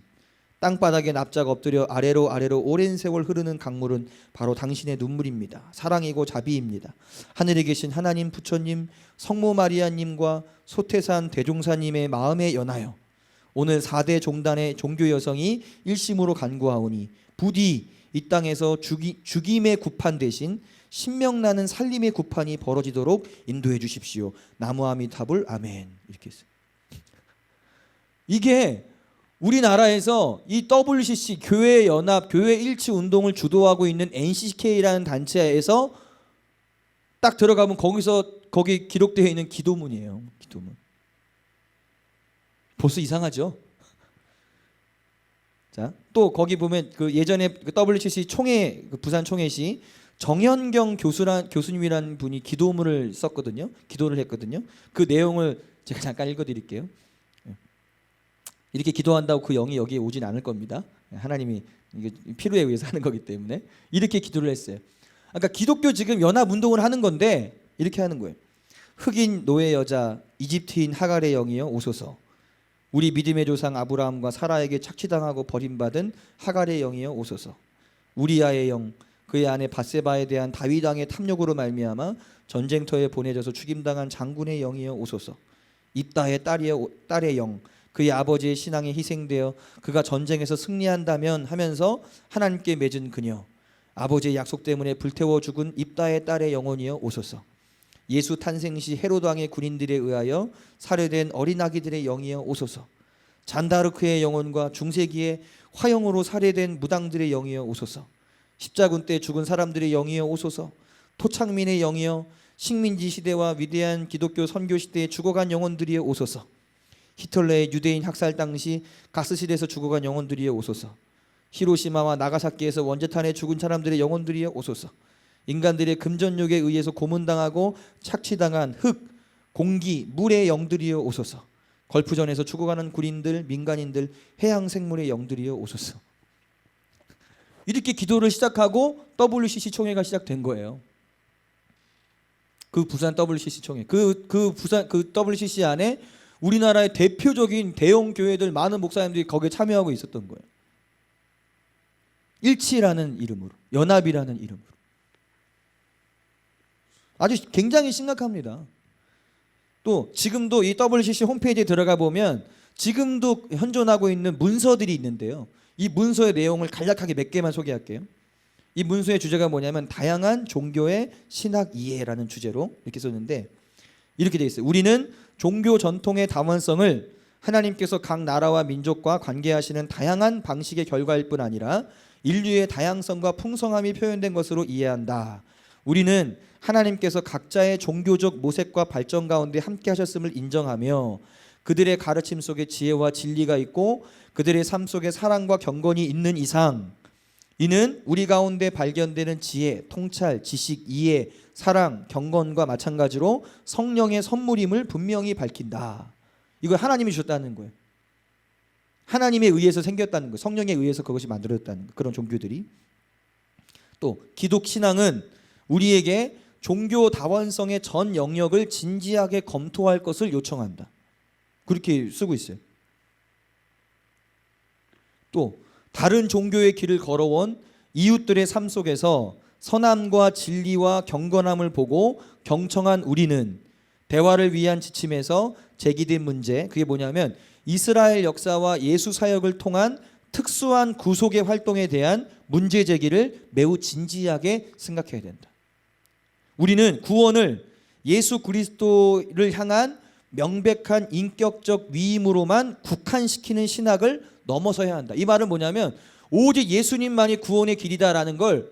땅바닥에 납작 엎드려 아래로 아래로 오랜 세월 흐르는 강물은 바로 당신의 눈물입니다. 사랑이고 자비입니다. 하늘에 계신 하나님 부처님, 성모 마리아님과 소태산 대종사님의 마음에 연하여 오늘 4대 종단의 종교 여성이 일심으로 간구하오니 부디 이 땅에서 죽임의 구판 대신 신명나는 살림의 구판이 벌어지도록 인도해 주십시오. 나무아미타불 아멘. 이렇게 했어요. 이게 우리나라에서 이 WCC 교회 연합 교회 일치 운동을 주도하고 있는 NCK라는 단체에서 딱 들어가면 거기 기록되어 있는 기도문이에요. 기도문. 벌써 이상하죠? 자, 또 거기 보면 그 예전에 그 WCC 총회, 그 부산 총회 시 정현경 교수님이라는 분이 기도문을 썼거든요. 기도를 했거든요. 그 내용을 제가 잠깐 읽어드릴게요. 이렇게 기도한다고 그 영이 여기에 오진 않을 겁니다. 하나님이 이게 필요에 의해서 하는 거기 때문에 이렇게 기도를 했어요. 그러니까 기독교 지금 연합 운동을 하는 건데 이렇게 하는 거예요. 흑인 노예 여자 이집트인 하갈의 영이여 오소서. 우리 믿음의 조상 아브라함과 사라에게 착취당하고 버림받은 하갈의 영이여 오소서. 우리아의 영, 그의 아내 밧세바에 대한 다윗 왕의 탐욕으로 말미암아 전쟁터에 보내져서 죽임당한 장군의 영이여 오소서. 입다의 딸의 영, 그의 아버지의 신앙에 희생되어 그가 전쟁에서 승리한다면 하면서 하나님께 맺은 그녀, 아버지의 약속 때문에 불태워 죽은 입다의 딸의 영혼이여 오소서. 예수 탄생 시 헤로드 왕의 군인들에 의하여 살해된 어린 아기들의 영이여 오소서. 잔다르크의 영혼과 중세기에 화형으로 살해된 무당들의 영이여 오소서. 십자군 때 죽은 사람들의 영이여 오소서. 토착민의 영이여 식민지 시대와 위대한 기독교 선교 시대에 죽어간 영혼들이여 오소서. 히틀러의 유대인 학살 당시 가스실에서 죽어간 영혼들이여 오소서. 히로시마와 나가사키에서 원자탄에 죽은 사람들의 영혼들이여 오소서. 인간들의 금전욕에 의해서 고문당하고 착취당한 흙, 공기, 물의 영들이여 오소서. 걸프전에서 죽어가는 군인들, 민간인들, 해양생물의 영들이여 오소서. 이렇게 기도를 시작하고 WCC 총회가 시작된 거예요. 그 부산 WCC 총회, 그 부산 그 WCC 안에 우리나라의 대표적인 대형 교회들 많은 목사님들이 거기에 참여하고 있었던 거예요. 일치라는 이름으로, 연합이라는 이름으로. 아주 굉장히 심각합니다. 또 지금도 이 WCC 홈페이지에 들어가 보면 지금도 현존하고 있는 문서들이 있는데요. 이 문서의 내용을 간략하게 몇 개만 소개할게요. 이 문서의 주제가 뭐냐면 다양한 종교의 신학 이해라는 주제로 이렇게 썼는데 이렇게 돼 있어요. 우리는 종교 전통의 다원성을 하나님께서 각 나라와 민족과 관계하시는 다양한 방식의 결과일 뿐 아니라 인류의 다양성과 풍성함이 표현된 것으로 이해한다. 우리는 하나님께서 각자의 종교적 모색과 발전 가운데 함께 하셨음을 인정하며 그들의 가르침 속에 지혜와 진리가 있고 그들의 삶 속에 사랑과 경건이 있는 이상 이는 우리 가운데 발견되는 지혜, 통찰, 지식, 이해, 사랑, 경건과 마찬가지로 성령의 선물임을 분명히 밝힌다. 이거 하나님이 주셨다는 거예요. 하나님에 의해서 생겼다는 거예요. 성령에 의해서 그것이 만들어졌다는 거예요. 그런 종교들이. 또 기독 신앙은 우리에게 종교 다원성의 전 영역을 진지하게 검토할 것을 요청한다. 그렇게 쓰고 있어요. 또 다른 종교의 길을 걸어온 이웃들의 삶 속에서 선함과 진리와 경건함을 보고 경청한 우리는 대화를 위한 지침에서 제기된 문제, 그게 뭐냐면 이스라엘 역사와 예수 사역을 통한 특수한 구속의 활동에 대한 문제 제기를 매우 진지하게 생각해야 된다. 우리는 구원을 예수 그리스도를 향한 명백한 인격적 위임으로만 국한시키는 신학을 넘어서야 한다. 이 말은 뭐냐면 오직 예수님만이 구원의 길이다라는 걸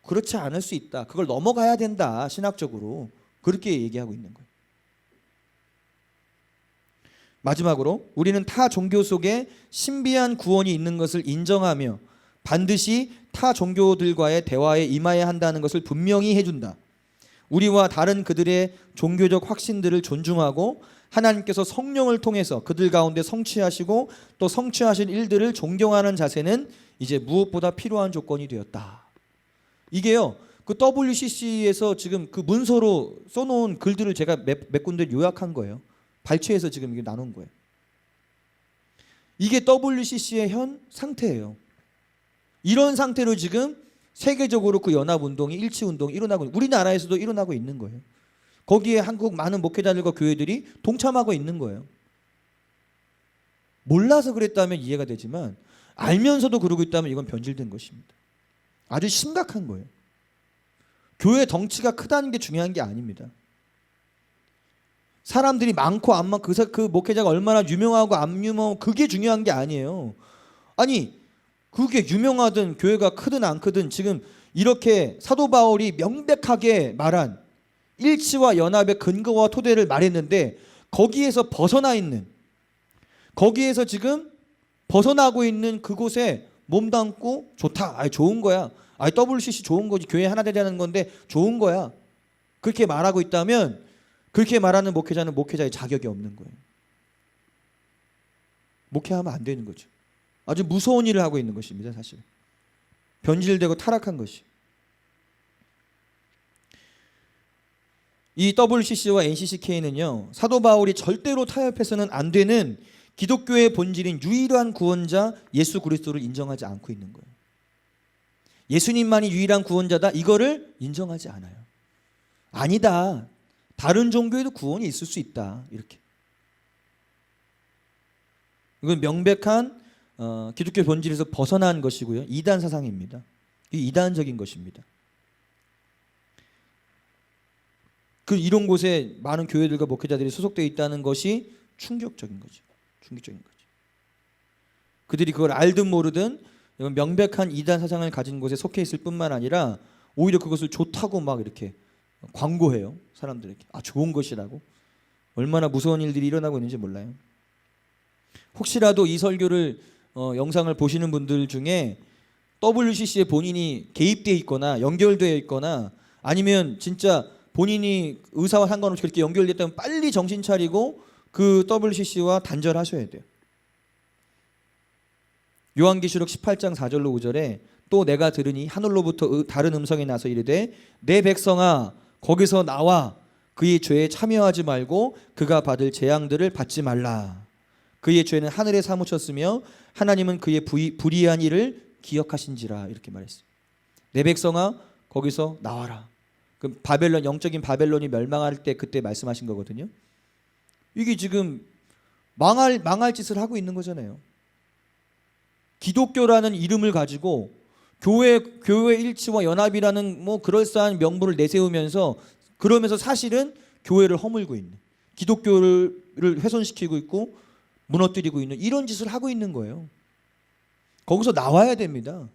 그렇지 않을 수 있다. 그걸 넘어가야 된다. 신학적으로. 그렇게 얘기하고 있는 거예요. 마지막으로 우리는 타 종교 속에 신비한 구원이 있는 것을 인정하며 반드시 타 종교들과의 대화에 임해야 한다는 것을 분명히 해준다. 우리와 다른 그들의 종교적 확신들을 존중하고 하나님께서 성령을 통해서 그들 가운데 성취하시고 또 성취하신 일들을 존경하는 자세는 이제 무엇보다 필요한 조건이 되었다. 이게요, 그 WCC에서 지금 그 문서로 써놓은 글들을 제가 몇 군데 요약한 거예요. 발췌해서 지금 이게 나눈 거예요. 이게 WCC의 현 상태예요. 이런 상태로 지금 세계적으로 그 연합운동이 일치운동이 일어나고 우리나라에서도 일어나고 있는 거예요. 거기에 한국 많은 목회자들과 교회들이 동참하고 있는 거예요. 몰라서 그랬다면 이해가 되지만 알면서도 그러고 있다면 이건 변질된 것입니다. 아주 심각한 거예요. 교회 덩치가 크다는 게 중요한 게 아닙니다. 사람들이 많고 안 많고 그 목회자가 얼마나 유명하고 안 유명하고 그게 중요한 게 아니에요. 아니 그게 유명하든 교회가 크든 안 크든 지금 이렇게 사도 바울이 명백하게 말한 일치와 연합의 근거와 토대를 말했는데 거기에서 벗어나 있는 거기에서 지금 벗어나고 있는 그곳에 몸담고 좋다. 아이 좋은 거야. 아이 WCC 좋은 거지. 교회 하나 되자는 건데 좋은 거야. 그렇게 말하고 있다면 그렇게 말하는 목회자는 목회자의 자격이 없는 거예요. 목회하면 안 되는 거죠. 아주 무서운 일을 하고 있는 것입니다. 사실 변질되고 타락한 것이. 이 WCC와 NCCK는요 사도 바울이 절대로 타협해서는 안 되는 기독교의 본질인 유일한 구원자 예수 그리스도를 인정하지 않고 있는 거예요. 예수님만이 유일한 구원자다 이거를 인정하지 않아요. 아니다. 다른 종교에도 구원이 있을 수 있다. 이렇게. 이건 명백한 기독교 본질에서 벗어난 것이고요. 이단 사상입니다. 이단적인 것입니다. 이런 곳에 많은 교회들과 목회자들이 소속되어 있다는 것이 충격적인 거죠. 충격적인 거죠. 그들이 그걸 알든 모르든 이건 명백한 이단 사상을 가진 곳에 속해 있을 뿐만 아니라 오히려 그것을 좋다고 막 이렇게 광고해요. 사람들에게. 아 좋은 것이라고. 얼마나 무서운 일들이 일어나고 있는지 몰라요. 혹시라도 이 설교를 영상을 보시는 분들 중에 WCC에 본인이 개입되어 있거나 연결되어 있거나 아니면 진짜 본인이 의사와 상관없이 그렇게 연결됐다면 빨리 정신 차리고 그 WCC와 단절하셔야 돼요. 요한계시록 18장 4절로 5절에 또 내가 들으니 하늘로부터 다른 음성이 나서 이르되 내 백성아 거기서 나와 그의 죄에 참여하지 말고 그가 받을 재앙들을 받지 말라. 그의 죄는 하늘에 사무쳤으며 하나님은 그의 불의한 일을 기억하신지라. 이렇게 말했어요. 내 백성아 거기서 나와라. 그 바벨론, 영적인 바벨론이 멸망할 때 그때 말씀하신 거거든요. 이게 지금 망할 짓을 하고 있는 거잖아요. 기독교라는 이름을 가지고 교회 일치와 연합이라는 뭐 그럴싸한 명분을 내세우면서 그러면서 사실은 교회를 허물고 있는, 기독교를 훼손시키고 있고 무너뜨리고 있는 이런 짓을 하고 있는 거예요. 거기서 나와야 됩니다.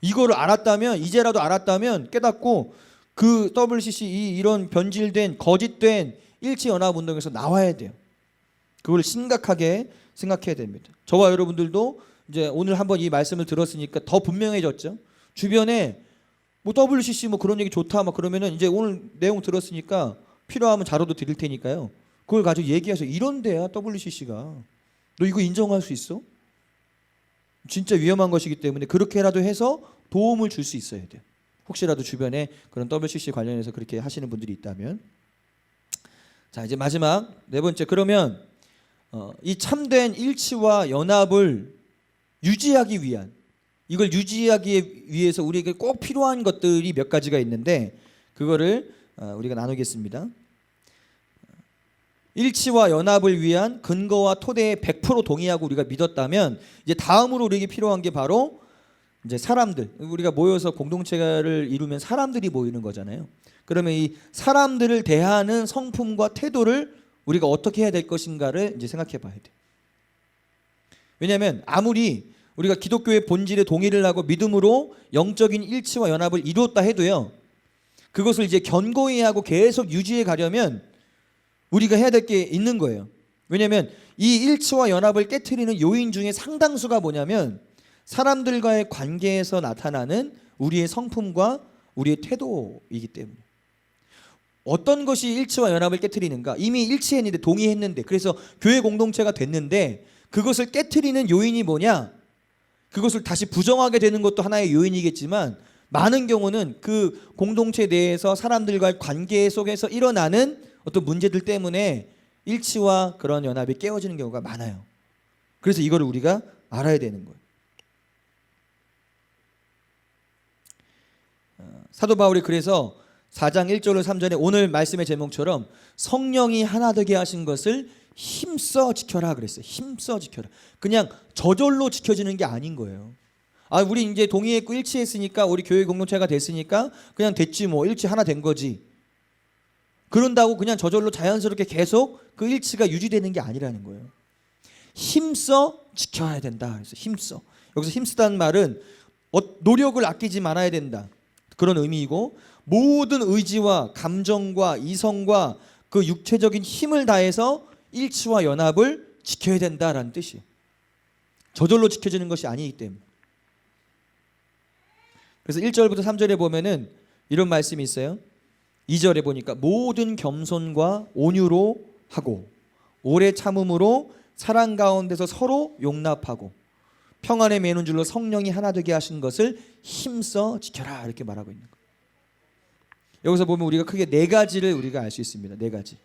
이거를 알았다면, 이제라도 알았다면 깨닫고 그 WCC 이런 변질된 거짓된 일치연합운동에서 나와야 돼요. 그걸 심각하게 생각해야 됩니다. 저와 여러분들도 이제 오늘 한번 이 말씀을 들었으니까 더 분명해졌죠. 주변에 뭐 WCC 뭐 그런 얘기 좋다 막 그러면은 이제 오늘 내용 들었으니까 필요하면 자료도 드릴 테니까요. 그걸 가지고 얘기하세요. 이런 데야 WCC가. 너 이거 인정할 수 있어? 진짜 위험한 것이기 때문에 그렇게라도 해서 도움을 줄 수 있어야 돼요. 혹시라도 주변에 그런 WCC 관련해서 그렇게 하시는 분들이 있다면. 자, 이제 마지막 네 번째. 그러면 이 참된 일치와 연합을 유지하기 위한, 이걸 유지하기 위해서 우리에게 꼭 필요한 것들이 몇 가지가 있는데 그거를 우리가 나누겠습니다. 일치와 연합을 위한 근거와 토대에 100% 동의하고 우리가 믿었다면, 이제 다음으로 우리에게 필요한 게 바로 이제 사람들, 우리가 모여서 공동체를 이루면 사람들이 모이는 거잖아요. 그러면 이 사람들을 대하는 성품과 태도를 우리가 어떻게 해야 될 것인가를 이제 생각해 봐야 돼. 왜냐하면 아무리 우리가 기독교의 본질에 동의를 하고 믿음으로 영적인 일치와 연합을 이루었다 해도요, 그것을 이제 견고히 하고 계속 유지해 가려면 우리가 해야 될 게 있는 거예요. 왜냐하면 이 일치와 연합을 깨트리는 요인 중에 상당수가 뭐냐면 사람들과의 관계에서 나타나는 우리의 성품과 우리의 태도이기 때문에. 어떤 것이 일치와 연합을 깨트리는가? 이미 일치했는데, 동의했는데, 그래서 교회 공동체가 됐는데 그것을 깨트리는 요인이 뭐냐? 그것을 다시 부정하게 되는 것도 하나의 요인이겠지만 많은 경우는 그 공동체 내에서 사람들과의 관계 속에서 일어나는 어떤 문제들 때문에 일치와 그런 연합이 깨어지는 경우가 많아요. 그래서 이거를 우리가 알아야 되는 거예요. 사도 바울이 그래서 4장 1절로 3절에 오늘 말씀의 제목처럼 성령이 하나 되게 하신 것을 힘써 지켜라 그랬어요. 힘써 지켜라. 그냥 저절로 지켜지는 게 아닌 거예요. 우리 이제 동의했고 일치했으니까, 우리 교회 공동체가 됐으니까 그냥 됐지 뭐, 일치 하나 된 거지. 그런다고 그냥 저절로 자연스럽게 계속 그 일치가 유지되는 게 아니라는 거예요. 힘써 지켜야 된다. 그래서 힘써. 여기서 힘쓰다는 말은 노력을 아끼지 말아야 된다, 그런 의미이고, 모든 의지와 감정과 이성과 그 육체적인 힘을 다해서 일치와 연합을 지켜야 된다라는 뜻이에요. 저절로 지켜지는 것이 아니기 때문에. 그래서 1절부터 3절에 보면은 이런 말씀이 있어요. 2절에 보니까 모든 겸손과 온유로 하고 오래 참음으로 사랑 가운데서 서로 용납하고 평안에 매는 줄로 성령이 하나 되게 하신 것을 힘써 지켜라, 이렇게 말하고 있는 거예요. 여기서 보면 우리가 크게 네 가지를 우리가 알 수 있습니다. 네 가지.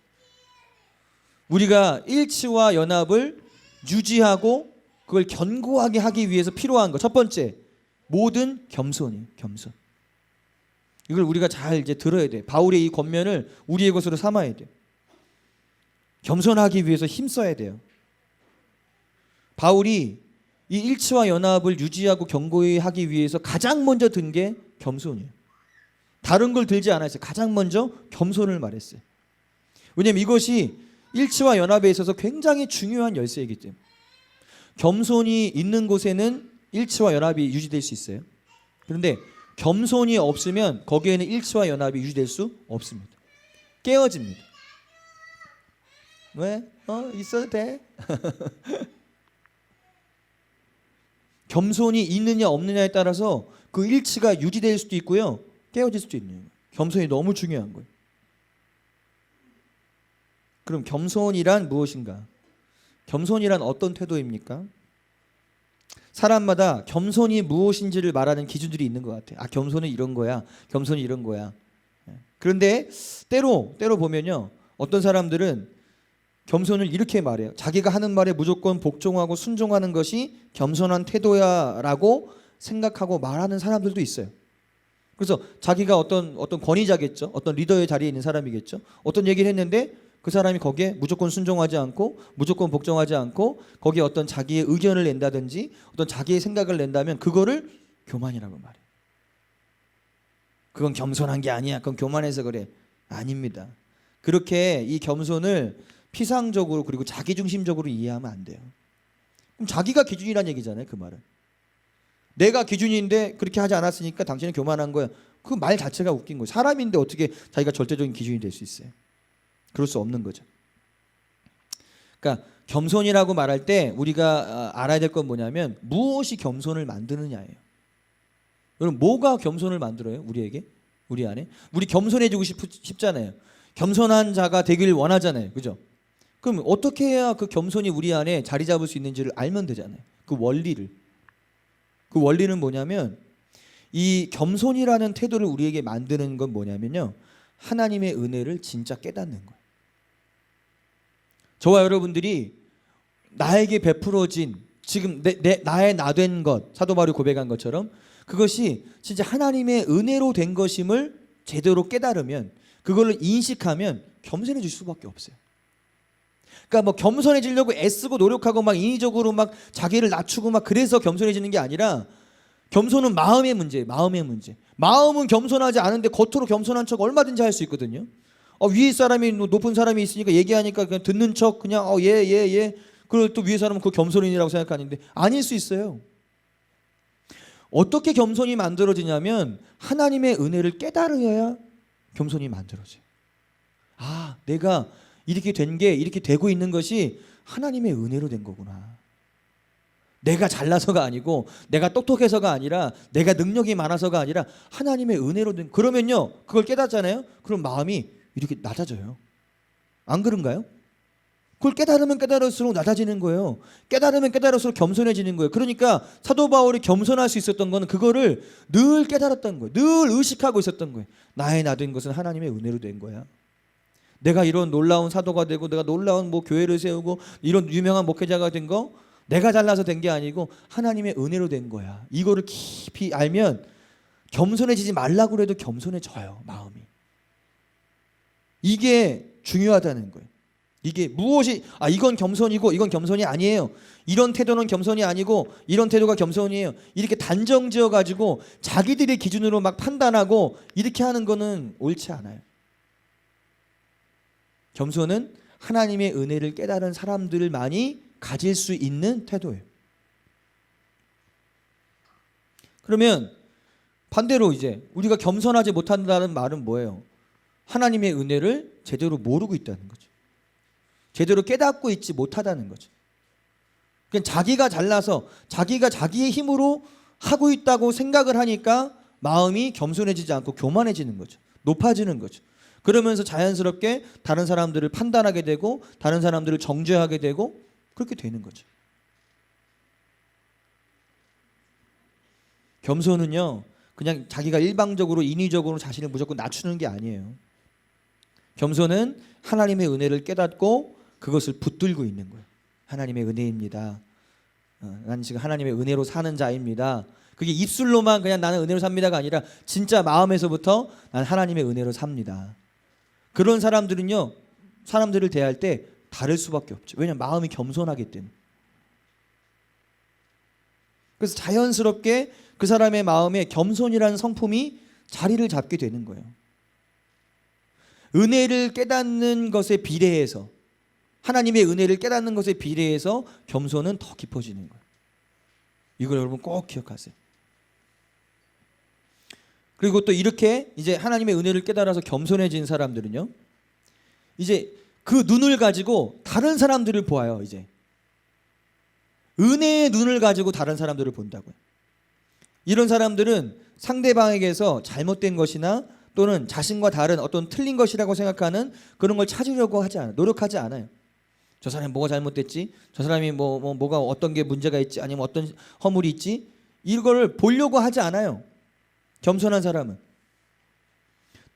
우리가 일치와 연합을 유지하고 그걸 견고하게 하기 위해서 필요한 것. 첫 번째, 모든 겸손이에요. 겸손. 이걸 우리가 잘 이제 들어야 돼. 바울의 이 권면을 우리의 것으로 삼아야 돼. 겸손하기 위해서 힘써야 돼요. 바울이 이 일치와 연합을 유지하고 견고히 하기 위해서 가장 먼저 든 게 겸손이에요. 다른 걸 들지 않았어요. 가장 먼저 겸손을 말했어요. 왜냐하면 이것이 일치와 연합에 있어서 굉장히 중요한 열쇠이기 때문에. 겸손이 있는 곳에는 일치와 연합이 유지될 수 있어요. 그런데 겸손이 없으면 거기에는 일치와 연합이 유지될 수 없습니다. 깨어집니다. 왜? 있어도 돼? 겸손이 있느냐 없느냐에 따라서 그 일치가 유지될 수도 있고요, 깨어질 수도 있는 거예요. 겸손이 너무 중요한 거예요. 그럼 겸손이란 무엇인가? 겸손이란 어떤 태도입니까? 사람마다 겸손이 무엇인지를 말하는 기준들이 있는 것 같아요. 겸손은 이런 거야. 겸손이 이런 거야. 그런데 때로 보면요, 어떤 사람들은 겸손을 이렇게 말해요. 자기가 하는 말에 무조건 복종하고 순종하는 것이 겸손한 태도야라고 생각하고 말하는 사람들도 있어요. 그래서 자기가 어떤 권위자겠죠. 어떤 리더의 자리에 있는 사람이겠죠. 어떤 얘기를 했는데 그 사람이 거기에 무조건 순종하지 않고 무조건 복종하지 않고 거기에 어떤 자기의 의견을 낸다든지 어떤 자기의 생각을 낸다면 그거를 교만이라고 말해요. 그건 겸손한 게 아니야. 그건 교만해서 그래. 아닙니다. 그렇게 이 겸손을 피상적으로 그리고 자기중심적으로 이해하면 안 돼요. 그럼 자기가 기준이란 얘기잖아요. 그 말은. 내가 기준인데 그렇게 하지 않았으니까 당신은 교만한 거야. 그 말 자체가 웃긴 거예요. 사람인데 어떻게 자기가 절대적인 기준이 될 수 있어요. 그럴 수 없는 거죠. 그러니까 겸손이라고 말할 때 우리가 알아야 될 건 뭐냐면 무엇이 겸손을 만드느냐예요. 여러분, 뭐가 겸손을 만들어요? 우리에게? 우리 안에? 우리 겸손해지고 싶잖아요. 겸손한 자가 되길 원하잖아요. 그죠? 그럼 어떻게 해야 그 겸손이 우리 안에 자리 잡을 수 있는지를 알면 되잖아요. 그 원리를. 그 원리는 뭐냐면 이 겸손이라는 태도를 우리에게 만드는 건 뭐냐면요, 하나님의 은혜를 진짜 깨닫는 거예요. 저와 여러분들이 나에게 베풀어진 지금 나의 나 된 것, 사도 바울이 고백한 것처럼 그것이 진짜 하나님의 은혜로 된 것임을 제대로 깨달으면, 그걸로 인식하면 겸손해질 수밖에 없어요. 그러니까 뭐 겸손해지려고 애쓰고 노력하고 막 인위적으로 막 자기를 낮추고 막 그래서 겸손해지는 게 아니라, 겸손은 마음의 문제예요. 마음의 문제. 마음은 겸손하지 않은데 겉으로 겸손한 척 얼마든지 할 수 있거든요. 위에 사람이, 높은 사람이 있으니까 얘기하니까 그냥 듣는 척 그냥 예. 그리고 또 위에 사람은 그 겸손인이라고 생각하는데 아닐 수 있어요. 어떻게 겸손이 만들어지냐면 하나님의 은혜를 깨달아야 겸손이 만들어져요. 아, 내가 이렇게 된 게, 이렇게 되고 있는 것이 하나님의 은혜로 된 거구나. 내가 잘나서가 아니고, 내가 똑똑해서가 아니라, 내가 능력이 많아서가 아니라 하나님의 은혜로 된. 그러면요, 그걸 깨닫잖아요. 그럼 마음이 이렇게 낮아져요. 안 그런가요? 그걸 깨달으면 깨달을수록 낮아지는 거예요. 깨달으면 깨달을수록 겸손해지는 거예요. 그러니까 사도 바울이 겸손할 수 있었던 거는 그거를 늘 깨달았던 거예요. 늘 의식하고 있었던 거예요. 나의 나 된 것은 하나님의 은혜로 된 거야. 내가 이런 놀라운 사도가 되고, 내가 놀라운 뭐 교회를 세우고 이런 유명한 목회자가 된 거, 내가 잘나서 된 게 아니고 하나님의 은혜로 된 거야. 이거를 깊이 알면 겸손해지지 말라고 해도 겸손해져요, 마음이. 이게 중요하다는 거예요. 이게 무엇이 이건 겸손이고 이건 겸손이 아니에요, 이런 태도는 겸손이 아니고 이런 태도가 겸손이에요, 이렇게 단정지어 가지고 자기들의 기준으로 막 판단하고 이렇게 하는 거는 옳지 않아요. 겸손은 하나님의 은혜를 깨달은 사람들만이 가질 수 있는 태도예요. 그러면 반대로 이제 우리가 겸손하지 못한다는 말은 뭐예요? 하나님의 은혜를 제대로 모르고 있다는 거죠. 제대로 깨닫고 있지 못하다는 거죠. 그냥 자기가 잘나서 자기가 자기의 힘으로 하고 있다고 생각을 하니까 마음이 겸손해지지 않고 교만해지는 거죠. 높아지는 거죠. 그러면서 자연스럽게 다른 사람들을 판단하게 되고 다른 사람들을 정죄하게 되고 그렇게 되는 거죠. 겸손은요, 그냥 자기가 일방적으로 인위적으로 자신을 무조건 낮추는 게 아니에요. 겸손은 하나님의 은혜를 깨닫고 그것을 붙들고 있는 거예요. 하나님의 은혜입니다. 난 지금 하나님의 은혜로 사는 자입니다. 그게 입술로만 그냥 나는 은혜로 삽니다가 아니라 진짜 마음에서부터 난 하나님의 은혜로 삽니다. 그런 사람들은요, 사람들을 대할 때 다를 수밖에 없죠. 왜냐하면 마음이 겸손하기 때문에. 그래서 자연스럽게 그 사람의 마음에 겸손이라는 성품이 자리를 잡게 되는 거예요. 은혜를 깨닫는 것에 비례해서, 하나님의 은혜를 깨닫는 것에 비례해서 겸손은 더 깊어지는 거예요. 이걸 여러분 꼭 기억하세요. 그리고 또 이렇게 이제 하나님의 은혜를 깨달아서 겸손해진 사람들은요, 이제 그 눈을 가지고 다른 사람들을 보아요. 이제 은혜의 눈을 가지고 다른 사람들을 본다고요. 이런 사람들은 상대방에게서 잘못된 것이나 또는 자신과 다른 어떤 틀린 것이라고 생각하는 그런 걸 찾으려고 하지 않아요. 노력하지 않아요. 저 사람이 뭐가 잘못됐지? 저 사람이 뭐가 어떤 게 문제가 있지? 아니면 어떤 허물이 있지? 이걸 보려고 하지 않아요. 겸손한 사람은.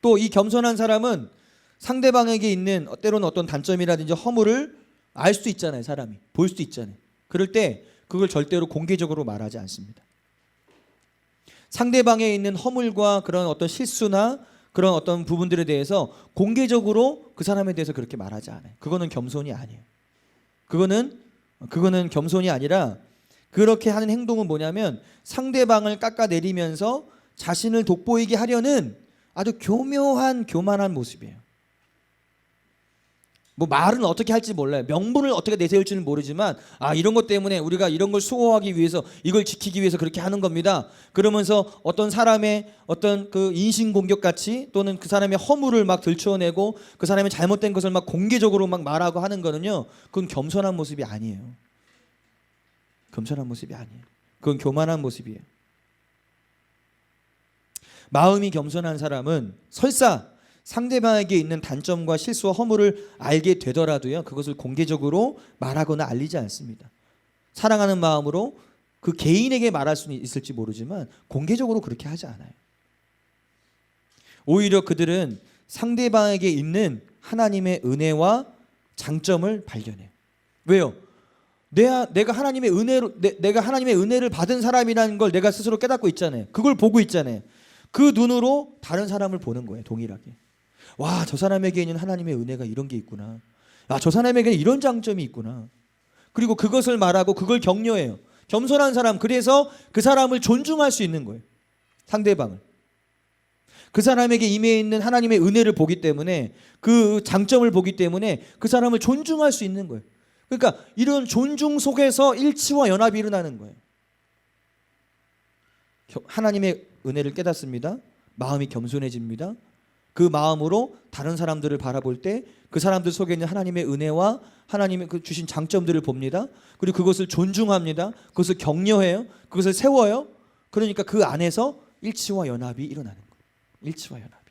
또 이 겸손한 사람은 상대방에게 있는 때로는 어떤 단점이라든지 허물을 알 수 있잖아요. 사람이 볼 수 있잖아요. 그럴 때 그걸 절대로 공개적으로 말하지 않습니다. 상대방에 있는 허물과 그런 어떤 실수나 그런 어떤 부분들에 대해서 공개적으로 그 사람에 대해서 그렇게 말하지 않아요. 그거는 겸손이 아니에요. 그거는 겸손이 아니라, 그렇게 하는 행동은 뭐냐면 상대방을 깎아내리면서 자신을 돋보이게 하려는 아주 교묘한 교만한 모습이에요. 뭐 말은 어떻게 할지 몰라요. 명분을 어떻게 내세울지는 모르지만 이런 것 때문에 우리가 이런 걸 수호하기 위해서, 이걸 지키기 위해서 그렇게 하는 겁니다. 그러면서 어떤 사람의 어떤 그 인신공격 같이, 또는 그 사람의 허물을 막 들추어내고 그 사람의 잘못된 것을 막 공개적으로 막 말하고 하는 거는요, 그건 겸손한 모습이 아니에요. 겸손한 모습이 아니에요. 그건 교만한 모습이에요. 마음이 겸손한 사람은 설사 상대방에게 있는 단점과 실수와 허물을 알게 되더라도요, 그것을 공개적으로 말하거나 알리지 않습니다. 사랑하는 마음으로 그 개인에게 말할 수는 있을지 모르지만 공개적으로 그렇게 하지 않아요. 오히려 그들은 상대방에게 있는 하나님의 은혜와 장점을 발견해요. 왜요? 내가 하나님의 은혜로 내가 하나님의 은혜를 받은 사람이라는 걸 내가 스스로 깨닫고 있잖아요. 그걸 보고 있잖아요. 그 눈으로 다른 사람을 보는 거예요. 동일하게. 와, 저 사람에게 있는 하나님의 은혜가 이런 게 있구나. 아, 저 사람에게는 이런 장점이 있구나. 그리고 그것을 말하고 그걸 격려해요. 겸손한 사람, 그래서 그 사람을 존중할 수 있는 거예요. 상대방을. 그 사람에게 임해 있는 하나님의 은혜를 보기 때문에, 그 장점을 보기 때문에 그 사람을 존중할 수 있는 거예요. 그러니까 이런 존중 속에서 일치와 연합이 일어나는 거예요. 하나님의 은혜를 깨닫습니다. 마음이 겸손해집니다. 그 마음으로 다른 사람들을 바라볼 때 그 사람들 속에 있는 하나님의 은혜와 하나님의 그 주신 장점들을 봅니다. 그리고 그것을 존중합니다. 그것을 격려해요. 그것을 세워요. 그러니까 그 안에서 일치와 연합이 일어나는 거예요. 일치와 연합이.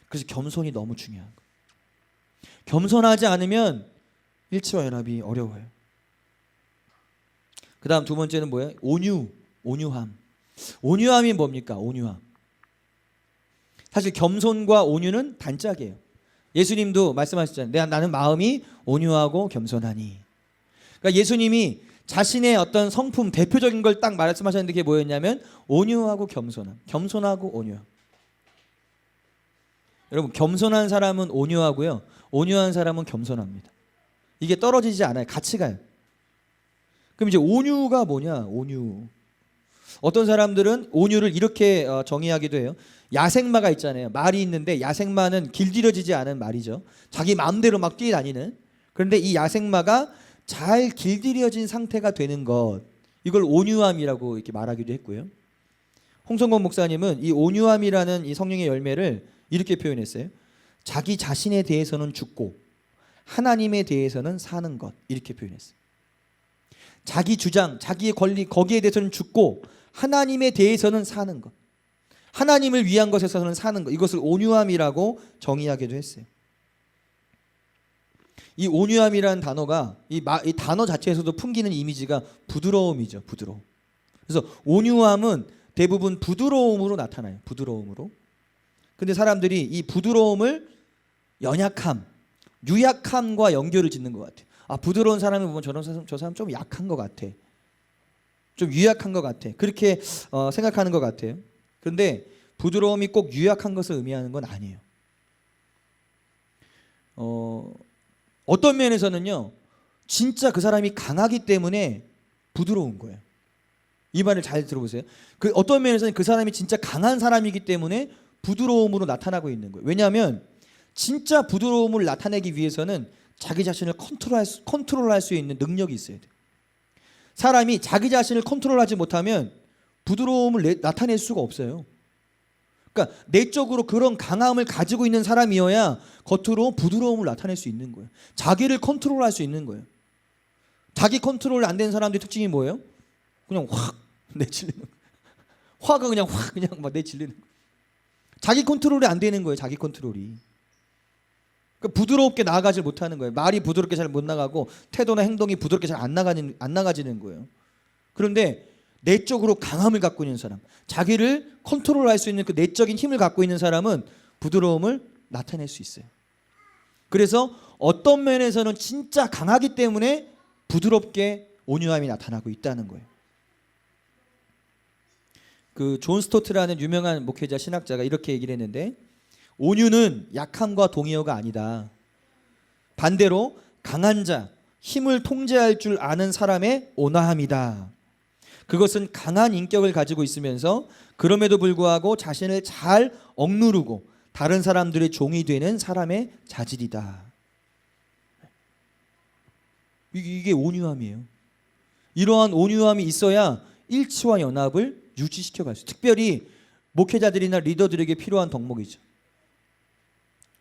그래서 겸손이 너무 중요한 거예요. 겸손하지 않으면 일치와 연합이 어려워요. 그 다음 두 번째는 뭐예요? 온유함. 온유함이 뭡니까? 온유함. 사실 겸손과 온유는 단짝이에요. 예수님도 말씀하셨잖아요. 나는 마음이 온유하고 겸손하니. 그러니까 예수님이 자신의 어떤 성품, 대표적인 걸 딱 말씀하셨는데 그게 뭐였냐면 온유하고 겸손함. 겸손하고 온유함. 여러분, 겸손한 사람은 온유하고요, 온유한 사람은 겸손합니다. 이게 떨어지지 않아요. 같이 가요. 그럼 이제 온유가 뭐냐? 온유. 어떤 사람들은 온유를 이렇게 정의하기도 해요. 야생마가 있잖아요. 말이 있는데 야생마는 길들여지지 않은 말이죠. 자기 마음대로 막 뛰어다니는. 그런데 이 야생마가 잘 길들여진 상태가 되는 것, 이걸 온유함이라고 이렇게 말하기도 했고요. 홍성권 목사님은 이 온유함이라는 이 성령의 열매를 이렇게 표현했어요. 자기 자신에 대해서는 죽고 하나님에 대해서는 사는 것, 이렇게 표현했어요. 자기 주장, 자기의 권리, 거기에 대해서는 죽고 하나님에 대해서는 사는 것, 하나님을 위한 것에서는 사는 것, 이것을 온유함이라고 정의하기도 했어요. 이 온유함이라는 단어가 이 단어 자체에서도 풍기는 이미지가 부드러움이죠. 부드러움. 그래서 온유함은 대부분 부드러움으로 나타나요. 부드러움으로. 근데 사람들이 이 부드러움을 연약함, 유약함과 연결을 짓는 것 같아요. 아, 부드러운 사람을 보면 저 사람 좀 약한 것 같아. 좀 유약한 것 같아. 그렇게 생각하는 것 같아요. 그런데 부드러움이 꼭 유약한 것을 의미하는 건 아니에요. 어떤 면에서는요, 진짜 그 사람이 강하기 때문에 부드러운 거예요. 이 말을 잘 들어보세요. 그 어떤 면에서는 그 사람이 진짜 강한 사람이기 때문에 부드러움으로 나타나고 있는 거예요. 왜냐하면 진짜 부드러움을 나타내기 위해서는 자기 자신을 컨트롤할 수 있는 능력이 있어야 돼요. 사람이 자기 자신을 컨트롤하지 못하면 부드러움을 나타낼 수가 없어요. 그러니까 내적으로 그런 강함을 가지고 있는 사람이어야 겉으로 부드러움을 나타낼 수 있는 거예요. 자기를 컨트롤할 수 있는 거예요. 자기 컨트롤 안 되는 사람들의 특징이 뭐예요? 그냥 확 내질리는 거예요. 화가 그냥 확 그냥 막 내질리는 거예요. 자기 컨트롤이 안 되는 거예요. 자기 컨트롤이. 그러니까 부드럽게 나아가지 못하는 거예요. 말이 부드럽게 잘 못 나가고 태도나 행동이 부드럽게 잘 안 나가지는 거예요. 그런데 내적으로 강함을 갖고 있는 사람, 자기를 컨트롤할 수 있는 그 내적인 힘을 갖고 있는 사람은 부드러움을 나타낼 수 있어요. 그래서 어떤 면에서는 진짜 강하기 때문에 부드럽게 온유함이 나타나고 있다는 거예요. 그 존 스토트라는 유명한 목회자 신학자가 이렇게 얘기를 했는데, 온유는 약함과 동의어가 아니다. 반대로 강한 자, 힘을 통제할 줄 아는 사람의 온화함이다. 그것은 강한 인격을 가지고 있으면서 그럼에도 불구하고 자신을 잘 억누르고 다른 사람들의 종이 되는 사람의 자질이다. 이게 온유함이에요. 이러한 온유함이 있어야 일치와 연합을 유지시켜갈 수 있어요. 특별히 목회자들이나 리더들에게 필요한 덕목이죠.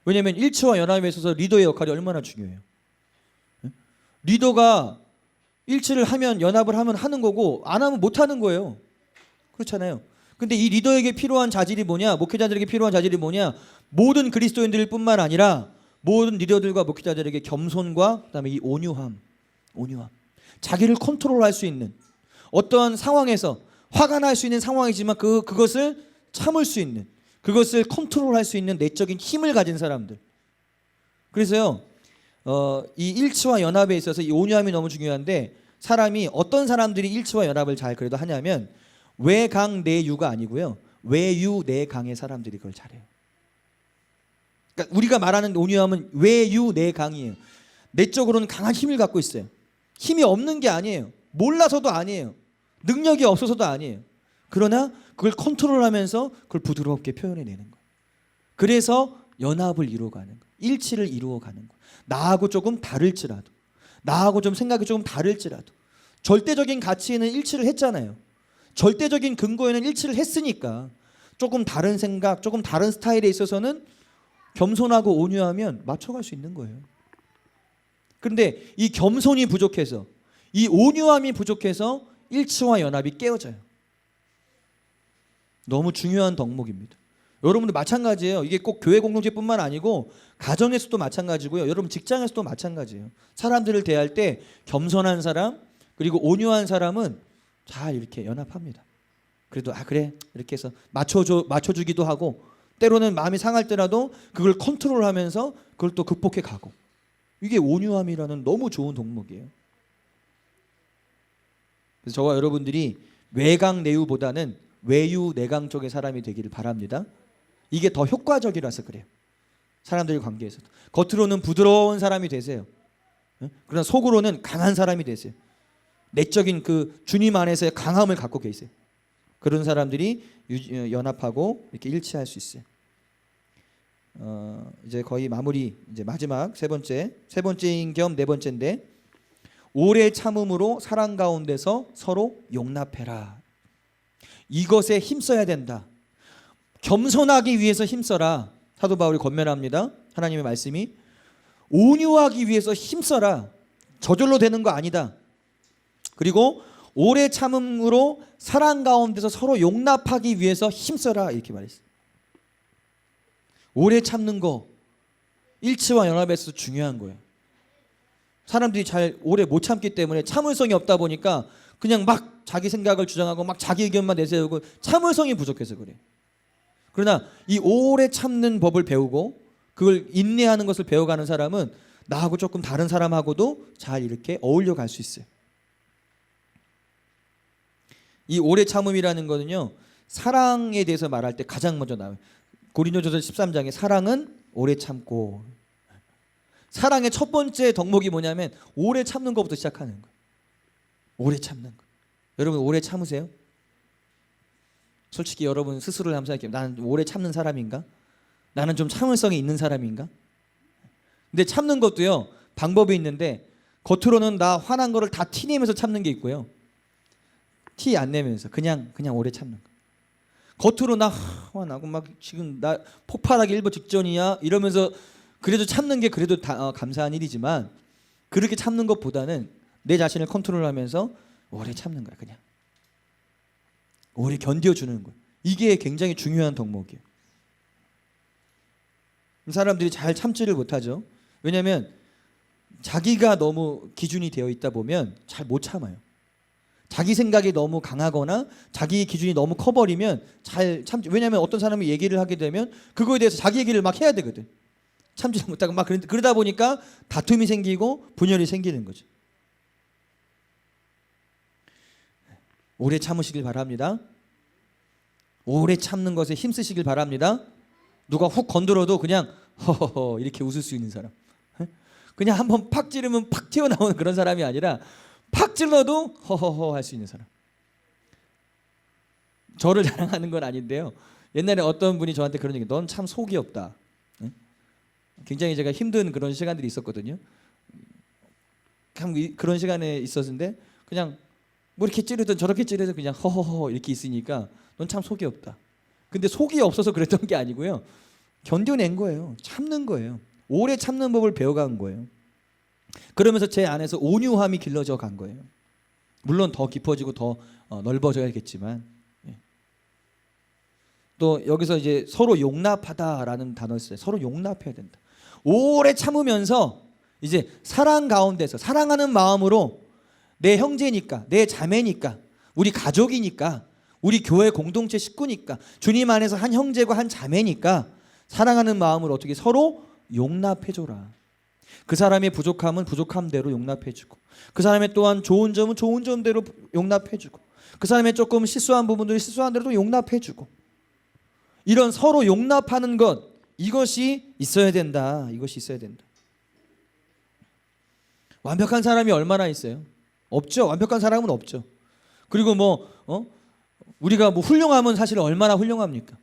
왜냐하면 일치와 연합에 있어서 리더의 역할이 얼마나 중요해요. 리더가 일치를 하면, 연합을 하면 하는 거고 안 하면 못 하는 거예요. 그렇잖아요. 근데 이 리더에게 필요한 자질이 뭐냐, 목회자들에게 필요한 자질이 뭐냐, 모든 그리스도인들 뿐만 아니라 모든 리더들과 목회자들에게 겸손과 그다음에 이 온유함. 자기를 컨트롤할 수 있는, 어떤 상황에서 화가 날 수 있는 상황이지만 그것을 참을 수 있는, 그것을 컨트롤할 수 있는 내적인 힘을 가진 사람들. 그래서요, 이 일치와 연합에 있어서 이 온유함이 너무 중요한데, 사람이 어떤 사람들이 일치와 연합을 잘 그래도 하냐면 외강내유가 아니고요, 외유내강의 사람들이 그걸 잘해요. 그러니까 우리가 말하는 온유함은 외유내강이에요. 내적으로는 강한 힘을 갖고 있어요. 힘이 없는 게 아니에요. 몰라서도 아니에요. 능력이 없어서도 아니에요. 그러나 그걸 컨트롤하면서 그걸 부드럽게 표현해내는 거예요. 그래서 연합을 이루어가는 거예요. 일치를 이루어가는 거예요. 나하고 조금 다를지라도, 나하고 좀 생각이 조금 다를지라도 절대적인 가치에는 일치를 했잖아요. 절대적인 근거에는 일치를 했으니까 조금 다른 생각, 조금 다른 스타일에 있어서는 겸손하고 온유하면 맞춰갈 수 있는 거예요. 그런데 이 겸손이 부족해서, 이 온유함이 부족해서 일치와 연합이 깨어져요. 너무 중요한 덕목입니다. 여러분도 마찬가지예요. 이게 꼭 교회 공동체뿐만 아니고 가정에서도 마찬가지고요. 여러분 직장에서도 마찬가지예요. 사람들을 대할 때 겸손한 사람, 그리고 온유한 사람은 잘 이렇게 연합합니다. 그래도 그래 이렇게 해서 맞춰주기도 하고, 때로는 마음이 상할 때라도 그걸 컨트롤하면서 그걸 또 극복해 가고. 이게 온유함이라는 너무 좋은 덕목이에요. 그래서 저와 여러분들이 외강내유보다는 외유내강 쪽의 사람이 되기를 바랍니다. 이게 더 효과적이라서 그래요. 사람들의 관계에서도 겉으로는 부드러운 사람이 되세요. 그러나 속으로는 강한 사람이 되세요. 내적인 그 주님 안에서의 강함을 갖고 계세요. 그런 사람들이 연합하고 이렇게 일치할 수 있어요. 이제 거의 마무리, 이제 마지막 세 번째인 겸 네 번째인데, 오래 참음으로 사랑 가운데서 서로 용납해라. 이것에 힘써야 된다. 겸손하기 위해서 힘써라. 사도 바울이 권면합니다. 하나님의 말씀이 온유하기 위해서 힘써라. 저절로 되는 거 아니다. 그리고 오래 참음으로 사랑 가운데서 서로 용납하기 위해서 힘써라, 이렇게 말했어요. 오래 참는 거 일치와 연합에서 중요한 거예요. 사람들이 잘 오래 못 참기 때문에, 참을성이 없다 보니까 그냥 막 자기 생각을 주장하고 막 자기 의견만 내세우고 참을성이 부족해서 그래요. 그러나 이 오래 참는 법을 배우고 그걸 인내하는 것을 배워가는 사람은 나하고 조금 다른 사람하고도 잘 이렇게 어울려 갈 수 있어요. 이 오래 참음이라는 거는요, 사랑에 대해서 말할 때 가장 먼저 나와요. 고린도전서 13장에 사랑은 오래 참고. 사랑의 첫 번째 덕목이 뭐냐면 오래 참는 것부터 시작하는 거예요. 오래 참는 거. 여러분 오래 참으세요? 솔직히 여러분 스스로를 한번 생각해요. 나는 오래 참는 사람인가? 나는 좀 참을성이 있는 사람인가? 근데 참는 것도요, 방법이 있는데, 겉으로는 나 화난 거를 다 티내면서 참는 게 있고요, 티 안 내면서 그냥 오래 참는 거. 겉으로 나 화나고 막 지금 나 폭발하기 일보 직전이야 이러면서 그래도 참는 게 그래도 감사한 일이지만, 그렇게 참는 것보다는 내 자신을 컨트롤하면서 오래 참는 거야. 그냥 오래 견뎌주는 거야. 이게 굉장히 중요한 덕목이에요. 사람들이 잘 참지를 못하죠. 왜냐하면 자기가 너무 기준이 되어 있다 보면 잘 못 참아요. 자기 생각이 너무 강하거나 자기 기준이 너무 커버리면 잘 참지. 왜냐하면 어떤 사람이 얘기를 하게 되면 그거에 대해서 자기 얘기를 막 해야 되거든. 참지 못하고 막 그러다 보니까 다툼이 생기고 분열이 생기는 거죠. 오래 참으시길 바랍니다. 오래 참는 것에 힘쓰시길 바랍니다. 누가 훅 건드려도 그냥 허허허 이렇게 웃을 수 있는 사람. 그냥 한번 팍 찌르면 팍 튀어나오는 그런 사람이 아니라 팍 찔러도 허허허 할 수 있는 사람. 저를 자랑하는 건 아닌데요, 옛날에 어떤 분이 저한테 그런 얘기, 넌 참 속이 없다. 굉장히 제가 힘든 그런 시간들이 있었거든요. 참 그런 시간에 있었는데 그냥 뭐 이렇게 찌르든 저렇게 찌르든 그냥 허허허 이렇게 있으니까 넌 참 속이 없다. 근데 속이 없어서 그랬던 게 아니고요, 견뎌낸 거예요. 참는 거예요. 오래 참는 법을 배워간 거예요. 그러면서 제 안에서 온유함이 길러져 간 거예요. 물론 더 깊어지고 더 넓어져야겠지만, 또 여기서 이제 서로 용납하다라는 단어를 써요. 서로 용납해야 된다. 오래 참으면서 이제 사랑 가운데서 사랑하는 마음으로 내 형제니까 내 자매니까 우리 가족이니까, 우리 교회 공동체 식구니까, 주님 안에서 한 형제고 한 자매니까 사랑하는 마음으로 어떻게 서로 용납해줘라. 그 사람의 부족함은 부족함대로 용납해주고, 그 사람의 또한 좋은 점은 좋은 점대로 용납해주고, 그 사람의 조금 실수한 부분들을 실수한 대로 용납해주고, 이런 서로 용납하는 것, 이것이 있어야 된다. 이것이 있어야 된다. 완벽한 사람이 얼마나 있어요? 없죠. 완벽한 사람은 없죠. 그리고 우리가 훌륭하면 사실 얼마나 훌륭합니까?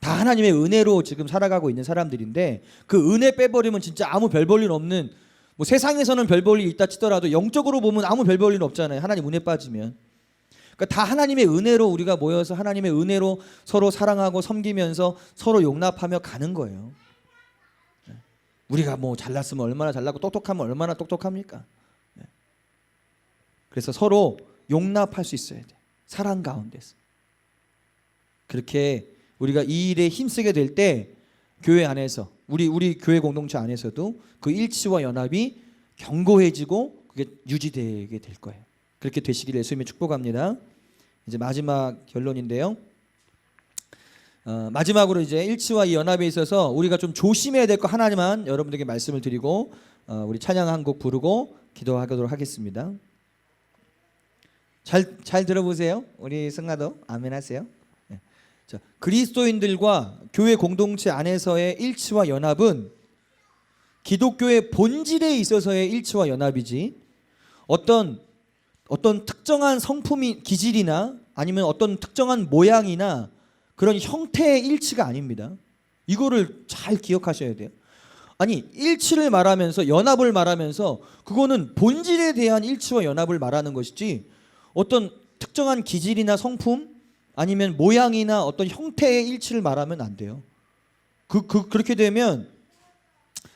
다 하나님의 은혜로 지금 살아가고 있는 사람들인데, 그 은혜 빼버리면 진짜 아무 별 볼 일 없는, 세상에서는 별 볼 일 있다 치더라도 영적으로 보면 아무 별 볼 일 없잖아요. 하나님 은혜 빠지면. 그러니까 다 하나님의 은혜로 우리가 모여서 하나님의 은혜로 서로 사랑하고 섬기면서 서로 용납하며 가는 거예요. 우리가 잘났으면 얼마나 잘나고 똑똑하면 얼마나 똑똑합니까? 그래서 서로 용납할 수 있어야 돼. 사랑 가운데서. 그렇게 우리가 이 일에 힘쓰게 될 때 교회 안에서 우리 교회 공동체 안에서도 그 일치와 연합이 견고해지고 그게 유지되게 될 거예요. 그렇게 되시기를 예수님이 축복합니다. 이제 마지막 결론인데요. 마지막으로 이제 일치와 이 연합에 있어서 우리가 좀 조심해야 될 거 하나만 여러분들에게 말씀을 드리고 우리 찬양 한 곡 부르고 기도하도록 하겠습니다. 잘 들어보세요. 우리 성가도 아멘 하세요. 네. 자, 그리스도인들과 교회 공동체 안에서의 일치와 연합은 기독교의 본질에 있어서의 일치와 연합이지, 어떤 특정한 성품이 기질이나 아니면 어떤 특정한 모양이나 그런 형태의 일치가 아닙니다. 이거를 잘 기억하셔야 돼요. 아니, 일치를 말하면서 연합을 말하면서 그거는 본질에 대한 일치와 연합을 말하는 것이지, 어떤 특정한 기질이나 성품 아니면 모양이나 어떤 형태의 일치를 말하면 안 돼요. 그렇게 되면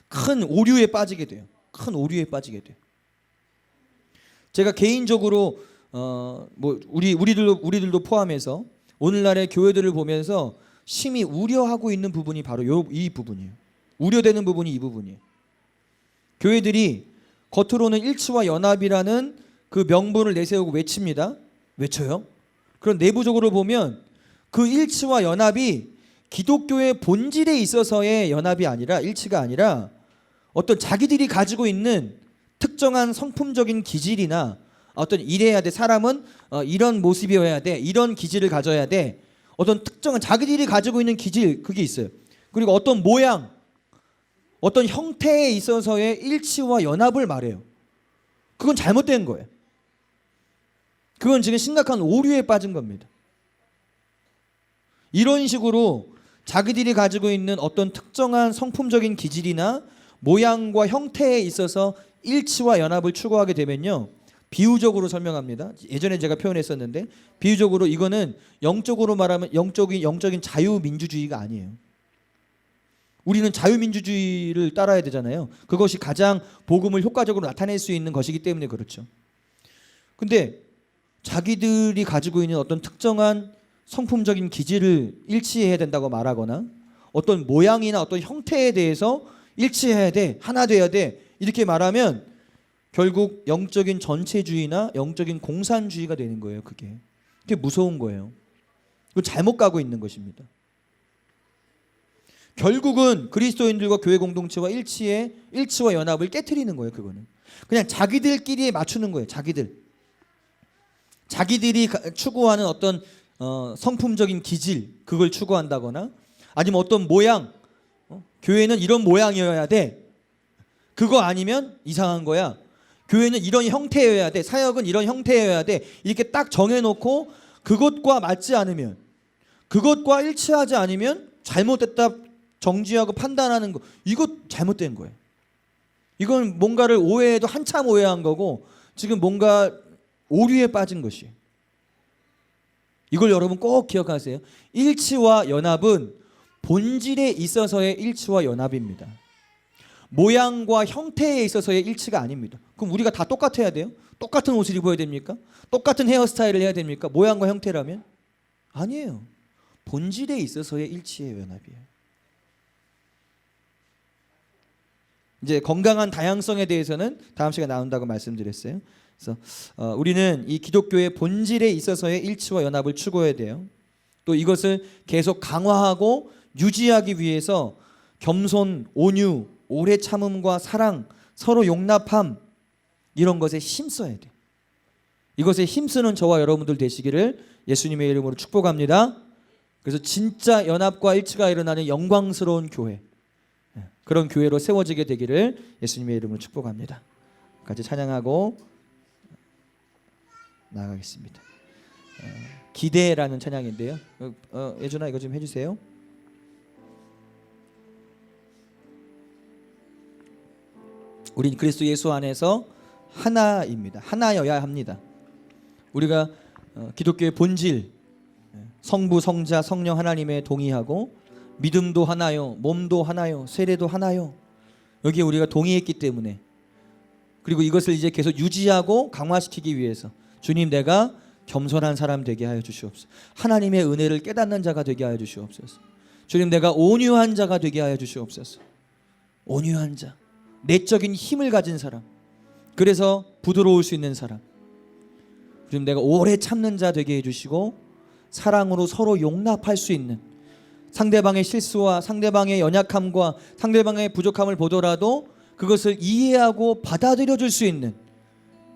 큰 오류에 빠지게 돼요. 큰 오류에 빠지게 돼요. 제가 개인적으로 우리들도 포함해서 오늘날의 교회들을 보면서 심히 우려하고 있는 부분이 바로 이 부분이에요. 우려되는 부분이 이 부분이에요. 교회들이 겉으로는 일치와 연합이라는 그 명분을 내세우고 외쳐요. 그런 내부적으로 보면 그 일치와 연합이 기독교의 본질에 있어서의 연합이 아니라, 일치가 아니라 어떤 자기들이 가지고 있는 특정한 성품적인 기질이나 어떤 이래야 돼, 사람은 이런 모습이어야 돼, 이런 기질을 가져야 돼, 어떤 특정한 자기들이 가지고 있는 기질, 그게 있어요. 그리고 어떤 모양, 어떤 형태에 있어서의 일치와 연합을 말해요. 그건 잘못된 거예요. 그건 지금 심각한 오류에 빠진 겁니다. 이런 식으로 자기들이 가지고 있는 어떤 특정한 성품적인 기질이나 모양과 형태에 있어서 일치와 연합을 추구하게 되면요, 비유적으로 설명합니다. 예전에 제가 표현했었는데, 비유적으로 이거는 영적으로 말하면 영적인 자유민주주의가 아니에요. 우리는 자유민주주의를 따라야 되잖아요. 그것이 가장 복음을 효과적으로 나타낼 수 있는 것이기 때문에 그렇죠. 근데 자기들이 가지고 있는 어떤 특정한 성품적인 기질을 일치해야 된다고 말하거나, 어떤 모양이나 어떤 형태에 대해서 일치해야 돼, 하나 돼야 돼, 이렇게 말하면 결국 영적인 전체주의나 영적인 공산주의가 되는 거예요. 그게 무서운 거예요. 그거 잘못 가고 있는 것입니다. 결국은 그리스도인들과 교회 공동체와 일치와 연합을 깨트리는 거예요. 그거는 그냥 자기들끼리 맞추는 거예요. 자기들이 추구하는 어떤 성품적인 기질, 그걸 추구한다거나, 아니면 어떤 모양, 교회는 이런 모양이어야 돼, 그거 아니면 이상한 거야, 교회는 이런 형태여야 돼, 사역은 이런 형태여야 돼, 이렇게 딱 정해놓고 그것과 맞지 않으면, 그것과 일치하지 않으면 잘못됐다 정지하고 판단하는 거, 이거 잘못된 거예요. 이건 뭔가를 오해해도 한참 오해한 거고, 지금 뭔가 오류에 빠진 것이에요. 이걸 여러분 꼭 기억하세요. 일치와 연합은 본질에 있어서의 일치와 연합입니다. 모양과 형태에 있어서의 일치가 아닙니다. 그럼 우리가 다 똑같아야 돼요? 똑같은 옷을 입어야 됩니까? 똑같은 헤어스타일을 해야 됩니까? 모양과 형태라면? 아니에요. 본질에 있어서의 일치의 연합이에요. 이제 건강한 다양성에 대해서는 다음 시간에 나온다고 말씀드렸어요. 그래서 우리는 이 기독교의 본질에 있어서의 일치와 연합을 추구해야 돼요. 또 이것을 계속 강화하고 유지하기 위해서 겸손, 온유, 오래 참음과 사랑, 서로 용납함 이런 것에 힘써야 돼요. 이것에 힘쓰는 저와 여러분들 되시기를 예수님의 이름으로 축복합니다. 그래서 진짜 연합과 일치가 일어나는 영광스러운 교회, 그런 교회로 세워지게 되기를 예수님의 이름으로 축복합니다. 같이 찬양하고 나아가겠습니다. 기대라는 찬양인데요. 예준아 이거 좀 해주세요. 우린 그리스도 예수 안에서 하나입니다. 하나여야 합니다. 우리가 기독교의 본질, 성부, 성자, 성령 하나님에 동의하고 믿음도 하나요, 몸도 하나요, 세례도 하나요. 여기에 우리가 동의했기 때문에, 그리고 이것을 이제 계속 유지하고 강화시키기 위해서 주님, 내가 겸손한 사람 되게 하여 주시옵소서. 하나님의 은혜를 깨닫는 자가 되게 하여 주시옵소서. 주님, 내가 온유한 자가 되게 하여 주시옵소서. 온유한 자, 내적인 힘을 가진 사람, 그래서 부드러울 수 있는 사람. 주님, 내가 오래 참는 자 되게 해주시고 사랑으로 서로 용납할 수 있는, 상대방의 실수와 상대방의 연약함과 상대방의 부족함을 보더라도 그것을 이해하고 받아들여 줄 수 있는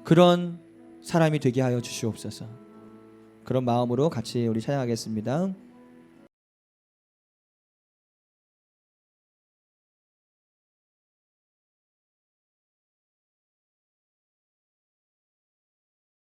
그런 사람이 되게 하여 주시옵소서. 그런 마음으로 같이 우리 찬양하겠습니다.